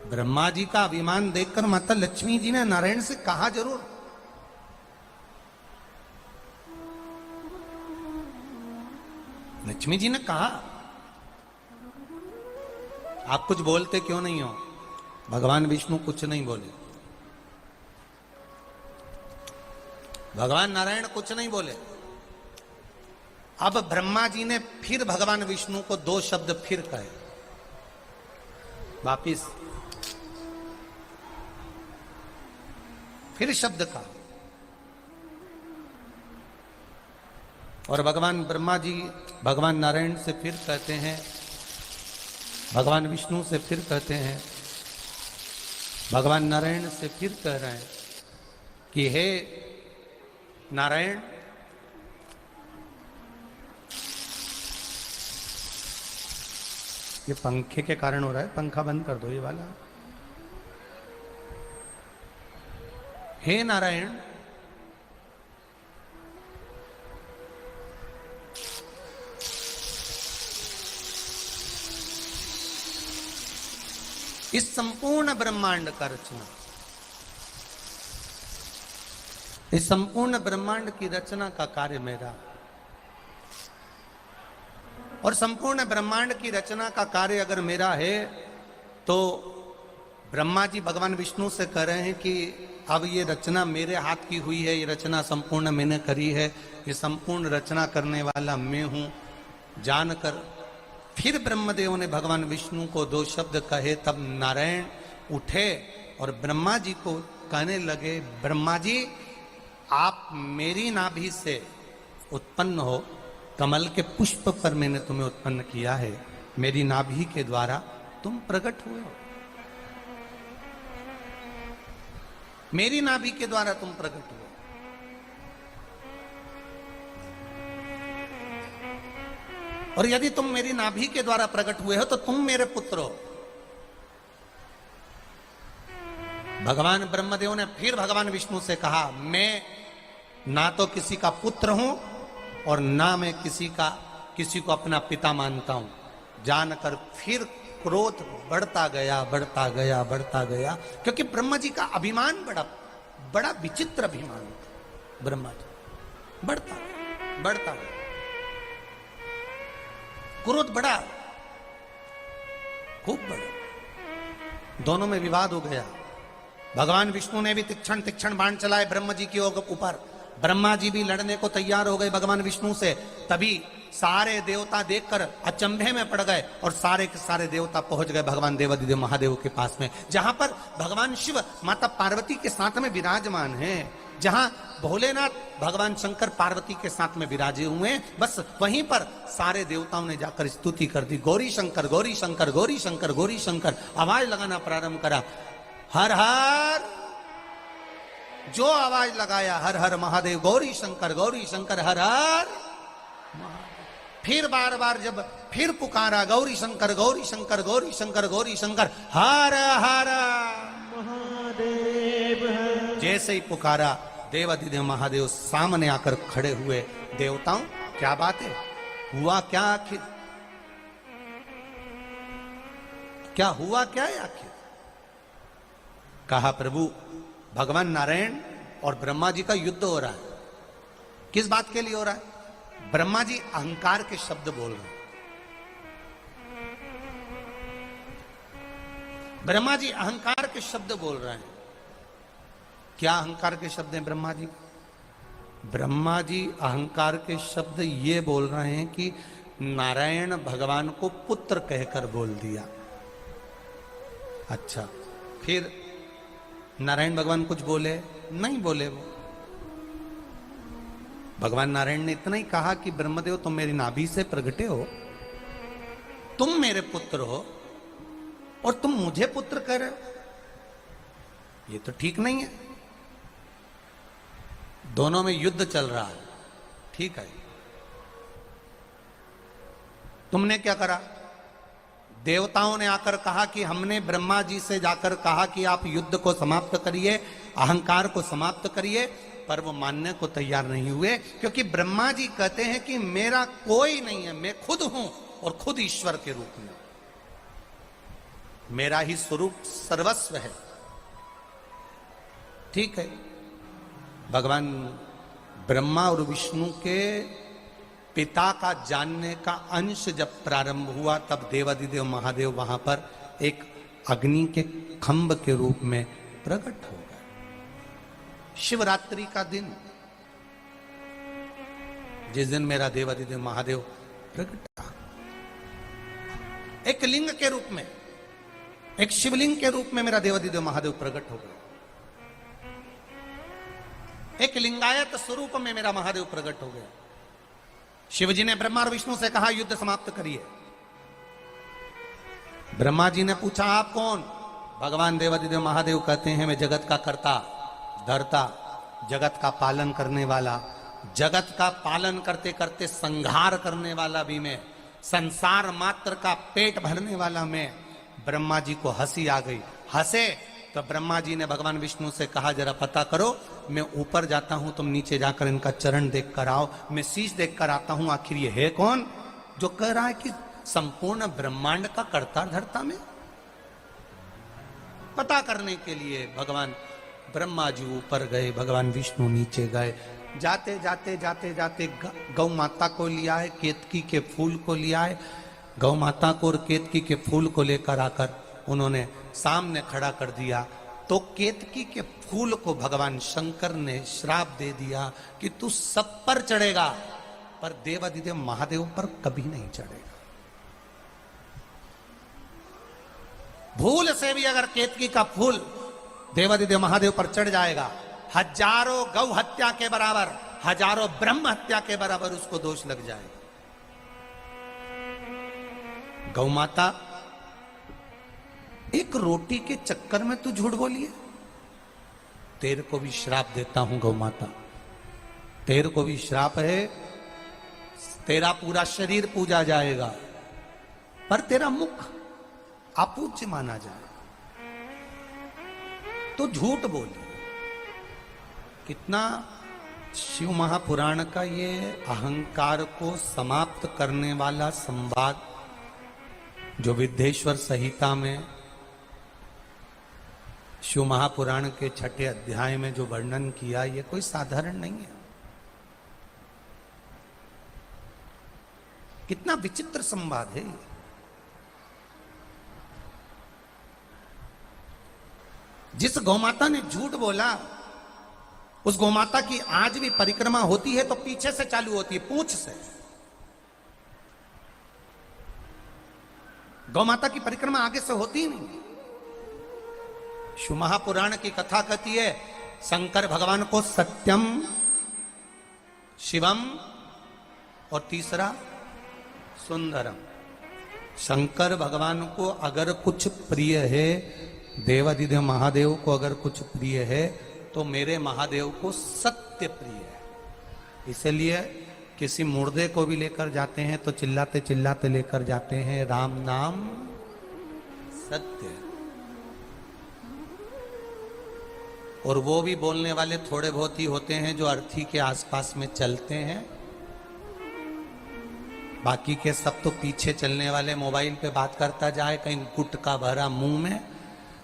ब्रह्मा जी का अभिमान देखकर माता लक्ष्मी जी ने नारायण से कहा जरूर, लक्ष्मी जी ने कहा, आप कुछ बोलते क्यों नहीं हो? भगवान विष्णु कुछ नहीं बोले, भगवान नारायण कुछ नहीं बोले। अब ब्रह्मा जी ने फिर भगवान विष्णु को 2 शब्द फिर कहे, वापिस फिर शब्द कहा। और भगवान ब्रह्मा जी भगवान नारायण से फिर कहते हैं, भगवान विष्णु से फिर कहते हैं, भगवान नारायण से फिर कह रहे हैं कि हे नारायण, ये पंखे के कारण हो रहा है, पंखा बंद कर दो ये वाला। हे नारायण, इस संपूर्ण ब्रह्मांड का रचना, इस संपूर्ण ब्रह्मांड की रचना का कार्य मेरा, और संपूर्ण ब्रह्मांड की रचना का कार्य अगर मेरा है तो ब्रह्मा जी भगवान विष्णु से कह रहे हैं कि अब ये रचना मेरे हाथ की हुई है, ये रचना संपूर्ण मैंने करी है, ये संपूर्ण रचना करने वाला मैं हूं जानकर फिर ब्रह्मदेव ने भगवान विष्णु को 2 शब्द कहे। तब नारायण उठे और ब्रह्मा जी को कहने लगे, ब्रह्मा जी आप मेरी नाभि से उत्पन्न हो, कमल के पुष्प पर मैंने तुम्हें उत्पन्न किया है, मेरी नाभि के द्वारा तुम प्रकट हुए हो, मेरी नाभि के द्वारा तुम प्रकट हुए। और यदि तुम मेरी नाभि के द्वारा प्रकट हुए हो तो तुम मेरे पुत्र हो। भगवान ब्रह्मदेव ने फिर भगवान विष्णु से कहा, मैं ना तो किसी का पुत्र हूं और ना मैं किसी को अपना पिता मानता हूं। जानकर फिर क्रोध बढ़ता गया, बढ़ता गया, बढ़ता गया, क्योंकि ब्रह्मा जी का अभिमान बड़ा विचित्र अभिमान था। ब्रह्मा जी बढ़ता बढ़ता गया, क्रोध बढ़ा, खूब बढ़ा, दोनों में विवाद हो गया। भगवान विष्णु ने भी तीक्ष्ण बाण चलाए ब्रह्मा जी के ऊपर, ब्रह्मा जी भी लड़ने को तैयार हो गए भगवान विष्णु से। तभी सारे देवता देखकर अचंभे में पड़ गए और सारे के सारे देवता पहुंच गए भगवान देवादिदेव महादेव के पास में, जहां पर भगवान शिव माता पार्वती के साथ में विराजमान हैं। जहां भोलेनाथ भगवान शंकर पार्वती के साथ में विराजे हुए हैं, बस वहीं पर सारे देवताओं ने जाकर स्तुति कर दी, गौरी शंकर गौरी शंकर गौरी शंकर गौरी शंकर। आवाज लगाना प्रारंभ करा, हर हर, जो आवाज लगाया हर हर महादेव, गौरी शंकर हर हर। फिर बार बार जब फिर पुकारा, गौरी शंकर गौरी शंकर गौरी शंकर गौरी शंकर हर हर महादेव। जैसे ही पुकारा, देवाधिदेव महादेव सामने आकर खड़े हुए। देवताओं, क्या बात है, हुआ क्या आखिर, क्या हुआ क्या है आखिर? कहा, प्रभु भगवान नारायण और ब्रह्मा जी का युद्ध हो रहा है। किस बात के लिए हो रहा है? ब्रह्मा जी अहंकार के शब्द बोल रहे हैं। ब्रह्मा जी अहंकार के शब्द बोल रहे हैं। क्या अहंकार के शब्द हैं ब्रह्मा जी? ब्रह्मा जी अहंकार के शब्द ये बोल रहे हैं कि नारायण भगवान को पुत्र कहकर बोल दिया। अच्छा, फिर नारायण भगवान कुछ बोले? नहीं बोले। वो भगवान नारायण ने इतना ही कहा कि ब्रह्मदेव, तुम मेरी नाभि से प्रगटे हो, तुम मेरे पुत्र हो और तुम मुझे पुत्र कह रहे हो, ये तो ठीक नहीं है। दोनों में युद्ध चल रहा है, ठीक है। तुमने क्या करा? देवताओं ने आकर कहा कि हमने ब्रह्मा जी से जाकर कहा कि आप युद्ध को समाप्त करिए, अहंकार को समाप्त करिए, पर वो मानने को तैयार नहीं हुए, क्योंकि ब्रह्मा जी कहते हैं कि मेरा कोई नहीं है, मैं खुद हूं और खुद ईश्वर के रूप में, मेरा ही स्वरूप सर्वस्व है। ठीक है, भगवान ब्रह्मा और विष्णु के पिता का जानने का अंश जब प्रारंभ हुआ, तब देवाधिदेव महादेव वहां पर एक अग्नि के खंभ के रूप में प्रकट हो गए। शिवरात्रि का दिन, जिस दिन मेरा देवाधिदेव महादेव प्रकट था, एक लिंग के रूप में, एक शिवलिंग के रूप में मेरा देवाधिदेव महादेव प्रकट हो गए। एक लिंगायत स्वरूप में मेरा महादेव प्रकट हो गया। शिवजी ने ब्रह्मा और विष्णु से कहा, युद्ध समाप्त करिए। ब्रह्मा जी ने पूछा, आप कौन? भगवान देवाधिदेव महादेव कहते हैं, मैं जगत का कर्ता धर्ता, जगत का पालन करने वाला, जगत का पालन करते करते संहार करने वाला भी मैं, संसार मात्र का पेट भरने वाला मैं। ब्रह्मा जी को हंसी आ गई। हंसे तो ब्रह्मा जी ने भगवान विष्णु से कहा, जरा पता करो, मैं ऊपर जाता हूं, तुम नीचे जाकर इनका चरण देख कर आओ, मैं शीश देख कर आता हूं, आखिर ये है कौन जो कह रहा है कि संपूर्ण ब्रह्मांड का कर्ता धर्ता में। पता करने के लिए भगवान ब्रह्मा जी ऊपर गए, भगवान विष्णु नीचे गए। जाते जाते जाते जाते गौ माता को लिया है, केतकी के फूल को लिया है। गौ माता को और केतकी के फूल को लेकर आकर उन्होंने सामने खड़ा कर दिया, तो केतकी के फूल को भगवान शंकर ने श्राप दे दिया कि तू सब पर चढ़ेगा, पर देवाधिदेव महादेव पर कभी नहीं चढ़ेगा। भूल से भी अगर केतकी का फूल देवाधिदेव महादेव पर चढ़ जाएगा, हजारों गौ हत्या के बराबर, हजारों ब्रह्म हत्या के बराबर उसको दोष लग जाएगा। गौ माता, एक रोटी के चक्कर में तू झूठ बोलिए, तेरे को भी श्राप देता हूं गौ माता, तेरे को भी श्राप है, तेरा पूरा शरीर पूजा जाएगा, पर तेरा मुख अपूज्य माना जाए, तो झूठ बोलिए। कितना शिव महापुराण का ये अहंकार को समाप्त करने वाला संवाद जो विद्येश्वर संहिता में शिव महापुराण के 6ठे अध्याय में जो वर्णन किया, ये कोई साधारण नहीं है। कितना विचित्र संवाद है। जिस गौमाता ने झूठ बोला, उस गौमाता की आज भी परिक्रमा होती है तो पीछे से चालू होती है, पूंछ से। गौमाता की परिक्रमा आगे से होती ही नहीं। शिव महापुराण की कथा कहती है शंकर भगवान को सत्यम, शिवम और तीसरा सुंदरम। शंकर भगवान को अगर कुछ प्रिय है, देवाधिदेव महादेव को अगर कुछ प्रिय है, तो मेरे महादेव को सत्य प्रिय है। इसलिए किसी मुर्दे को भी लेकर जाते हैं तो चिल्लाते चिल्लाते लेकर जाते हैं, राम नाम सत्य। और वो भी बोलने वाले थोड़े बहुत ही होते हैं जो अर्थी के आसपास में चलते हैं, बाकी के सब तो पीछे चलने वाले मोबाइल पे बात करता जाए, कहीं गुटखा भरा मुंह में,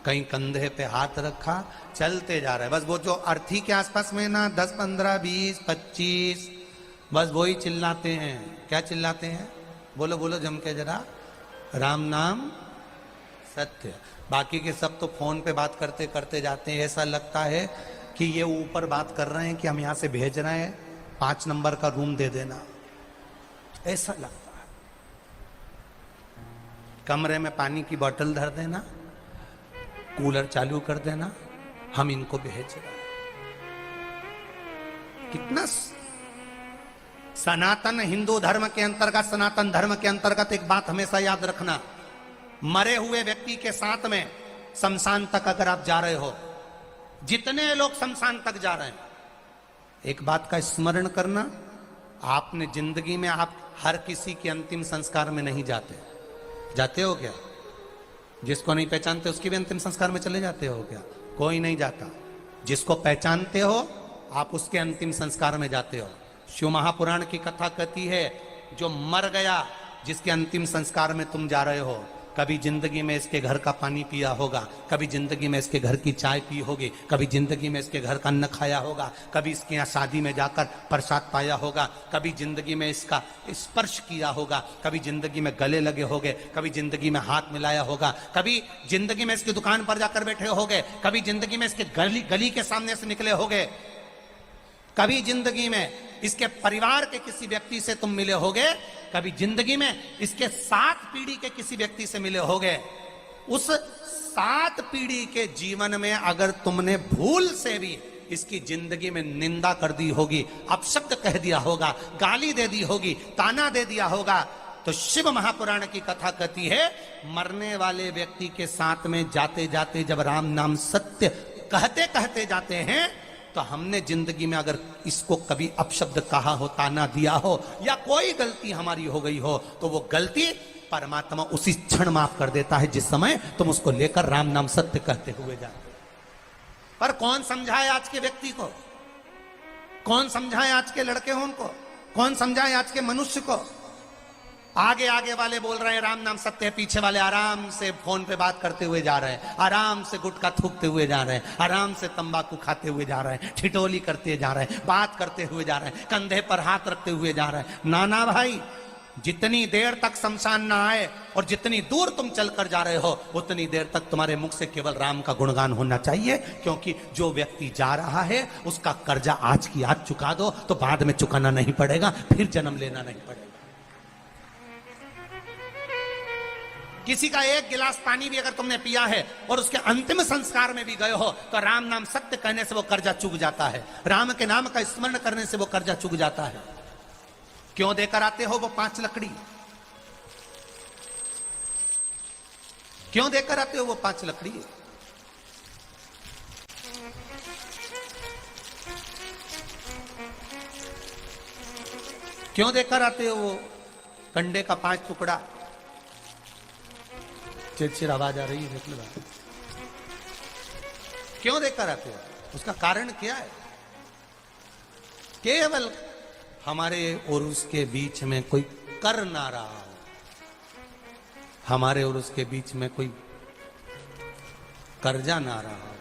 कहीं कंधे पे हाथ रखा, चलते जा रहा है। बस वो जो अर्थी के आसपास में ना 10, 15, 20, 25, बस वो ही चिल्लाते हैं। क्या चिल्लाते हैं? बोलो बोलो जम के जरा, राम नाम सत्य। बाकी के सब तो फोन पे बात करते करते जाते हैं। ऐसा लगता है कि ये ऊपर बात कर रहे हैं कि हम यहां से भेज रहे हैं, 5 नंबर का रूम दे देना, ऐसा लगता है। कमरे में पानी की बोतल धर देना, कूलर चालू कर देना, हम इनको भेज रहे हैं। कितना सनातन हिंदू धर्म के अंतर्गत, सनातन धर्म के अंतर्गत एक बात हमेशा याद रखना, मरे हुए व्यक्ति के साथ में शमशान तक अगर आप जा रहे हो, जितने लोग शमशान तक जा रहे हैं, एक बात का स्मरण करना, आपने जिंदगी में आप हर किसी के अंतिम संस्कार में नहीं जाते। जाते हो क्या? जिसको नहीं पहचानते उसकी भी अंतिम संस्कार में चले जाते हो क्या? कोई नहीं जाता। जिसको पहचानते हो आप उसके अंतिम संस्कार में जाते हो। शिव महापुराण की कथा कहती है, जो मर गया, जिसके अंतिम संस्कार में तुम जा रहे हो, कभी जिंदगी में इसके घर का पानी पिया होगा, कभी जिंदगी में इसके घर की चाय पी होगी, कभी जिंदगी में इसके घर का अन्न खाया होगा, कभी इसके यहाँ शादी में जाकर प्रसाद पाया होगा, कभी जिंदगी में इसका स्पर्श किया होगा, कभी जिंदगी में गले लगे होंगे, कभी जिंदगी में हाथ मिलाया होगा, कभी जिंदगी में इसकी दुकान पर जाकर बैठे होंगे, कभी जिंदगी में इसके गली के सामने से निकले होंगे, कभी जिंदगी में इसके परिवार के किसी व्यक्ति से तुम मिले होगे, कभी जिंदगी में इसके 7 पीढ़ी के किसी व्यक्ति से मिले होगे। उस 7 पीढ़ी के जीवन में अगर तुमने भूल से भी इसकी जिंदगी में निंदा कर दी होगी, अपशब्द कह दिया होगा, गाली दे दी होगी, ताना दे दिया होगा, तो शिव महापुराण की कथा कहती है, मरने वाले व्यक्ति के साथ में जाते जाते जब राम नाम सत्य कहते कहते जाते हैं, तो हमने जिंदगी में अगर इसको कभी अपशब्द कहा हो, ताना दिया हो, या कोई गलती हमारी हो गई हो, तो वो गलती परमात्मा उसी क्षण माफ कर देता है जिस समय तुम उसको लेकर राम नाम सत्य कहते हुए जाते। पर कौन समझाए आज के व्यक्ति को? कौन समझाए आज के लड़के हो उनको? कौन समझाए आज के मनुष्य को? आगे आगे वाले बोल रहे हैं राम नाम सत्य है, पीछे वाले आराम से फोन पे बात करते हुए जा रहे हैं, आराम से गुटखा थूकते हुए जा रहे हैं, आराम से तंबाकू खाते हुए जा रहे हैं, ठिठोली करते जा रहे हैं, बात करते हुए जा रहे हैं, कंधे पर हाथ रखते हुए जा रहे हैं। नाना भाई, जितनी देर तक शमशान ना आए और जितनी दूर तुम चलकर जा रहे हो, उतनी देर तक तुम्हारे मुख से केवल राम का गुणगान होना चाहिए, क्योंकि जो व्यक्ति जा रहा है उसका कर्जा आज की आज चुका दो तो बाद में चुकाना नहीं पड़ेगा, फिर जन्म लेना नहीं पड़ेगा। किसी का एक गिलास पानी भी अगर तुमने पिया है और उसके अंतिम संस्कार में भी गए हो, तो राम नाम सत्य कहने से वो कर्जा चुक जाता है, राम के नाम का स्मरण करने से वो कर्जा चुक जाता है। क्यों देकर आते हो वो 5 लकड़ी? क्यों देकर आते हो वो 5 लकड़ी? क्यों देकर आते हो वो कंडे का 5 टुकड़ा? चिड़चिड़ आवाज आ रही है, देख लो। क्यों देकर आते हो? उसका कारण क्या है? केवल हमारे और उसके बीच में कोई कर ना रहा हो, हमारे और उसके बीच में कोई कर्जा ना रहा हो,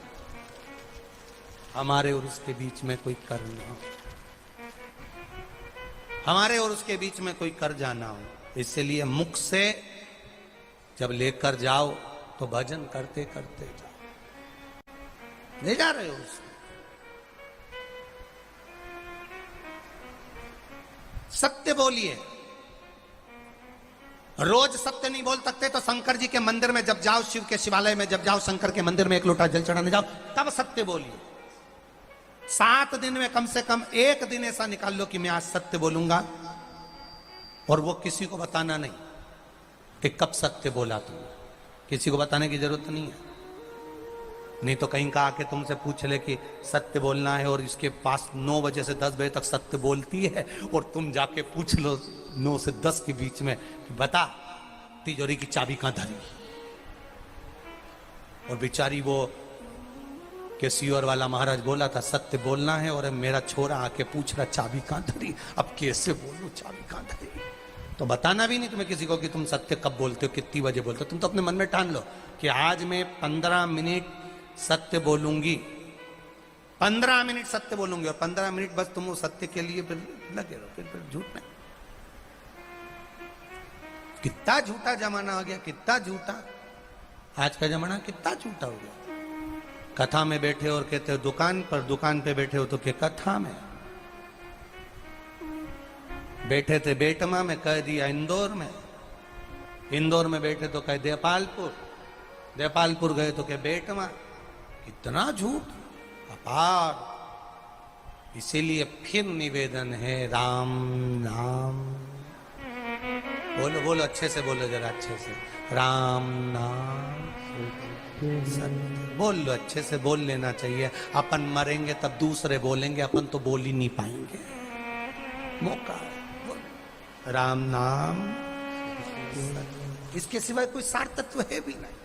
हमारे और उसके बीच में कोई कर ना हो, हमारे और उसके बीच में कोई कर्जा ना हो। इसलिए मुख से जब लेकर जाओ तो भजन करते करते जाओ। ले जा रहे हो उसको, सत्य बोलिए। रोज सत्य नहीं बोल सकते तो शंकर जी के मंदिर में जब जाओ, शिव के शिवालय में जब जाओ, शंकर के मंदिर में 1 लोटा जल चढ़ाने जाओ, तब सत्य बोलिए। 7 दिन में कम से कम 1 दिन ऐसा निकाल लो कि मैं आज सत्य बोलूंगा, और वो किसी को बताना नहीं कि कब सत्य बोला तुमने। किसी को बताने की जरूरत नहीं है। नहीं तो कहीं का आके तुमसे पूछ ले कि सत्य बोलना है, और इसके पास 9 बजे से 10 बजे तक सत्य बोलती है, और तुम जाके पूछ लो 9 से 10 के बीच में कि बता तिजोरी की चाबी कहां धरी, और बेचारी वो केसियोर वाला महाराज बोला था सत्य बोलना है, और मेरा छोरा आके पूछ रहा चाबी कहां धरी, अब कैसे बोलूं चाबी कहां धरी। तो बताना भी नहीं तुम्हें किसी को कि तुम सत्य कब बोलते हो, कितनी बजे बोलते हो। तुम तो अपने मन में ठान लो कि आज मैं 15 मिनट सत्य बोलूंगी, 15 मिनट सत्य बोलूंगी, और 15 मिनट बस तुम उस सत्य के लिए फिर लगे रहो, फिर झूठ नहीं। कितना झूठा जमाना हो गया, कितना झूठा आज का जमाना, कितना झूठा हो गया। कथा में बैठे और कहते हो दुकान पर, दुकान पे बैठे हो तो क्या कथा में बैठे थे, बेटमा में कह दिया इंदौर में, इंदौर में बैठे तो कह देपालपुर, देपालपुर गए तो कह बेटमा। कितना झूठ अपार। इसीलिए फिर निवेदन है राम नाम बोलो, बोलो अच्छे से बोलो, जरा अच्छे से, राम नाम सत्य बोल लो, अच्छे से बोल लेना चाहिए। अपन मरेंगे तब दूसरे बोलेंगे, अपन तो बोल ही नहीं पाएंगे। मौका है, राम नाम, इसके सिवाय कोई सार तत्व है भी नहीं।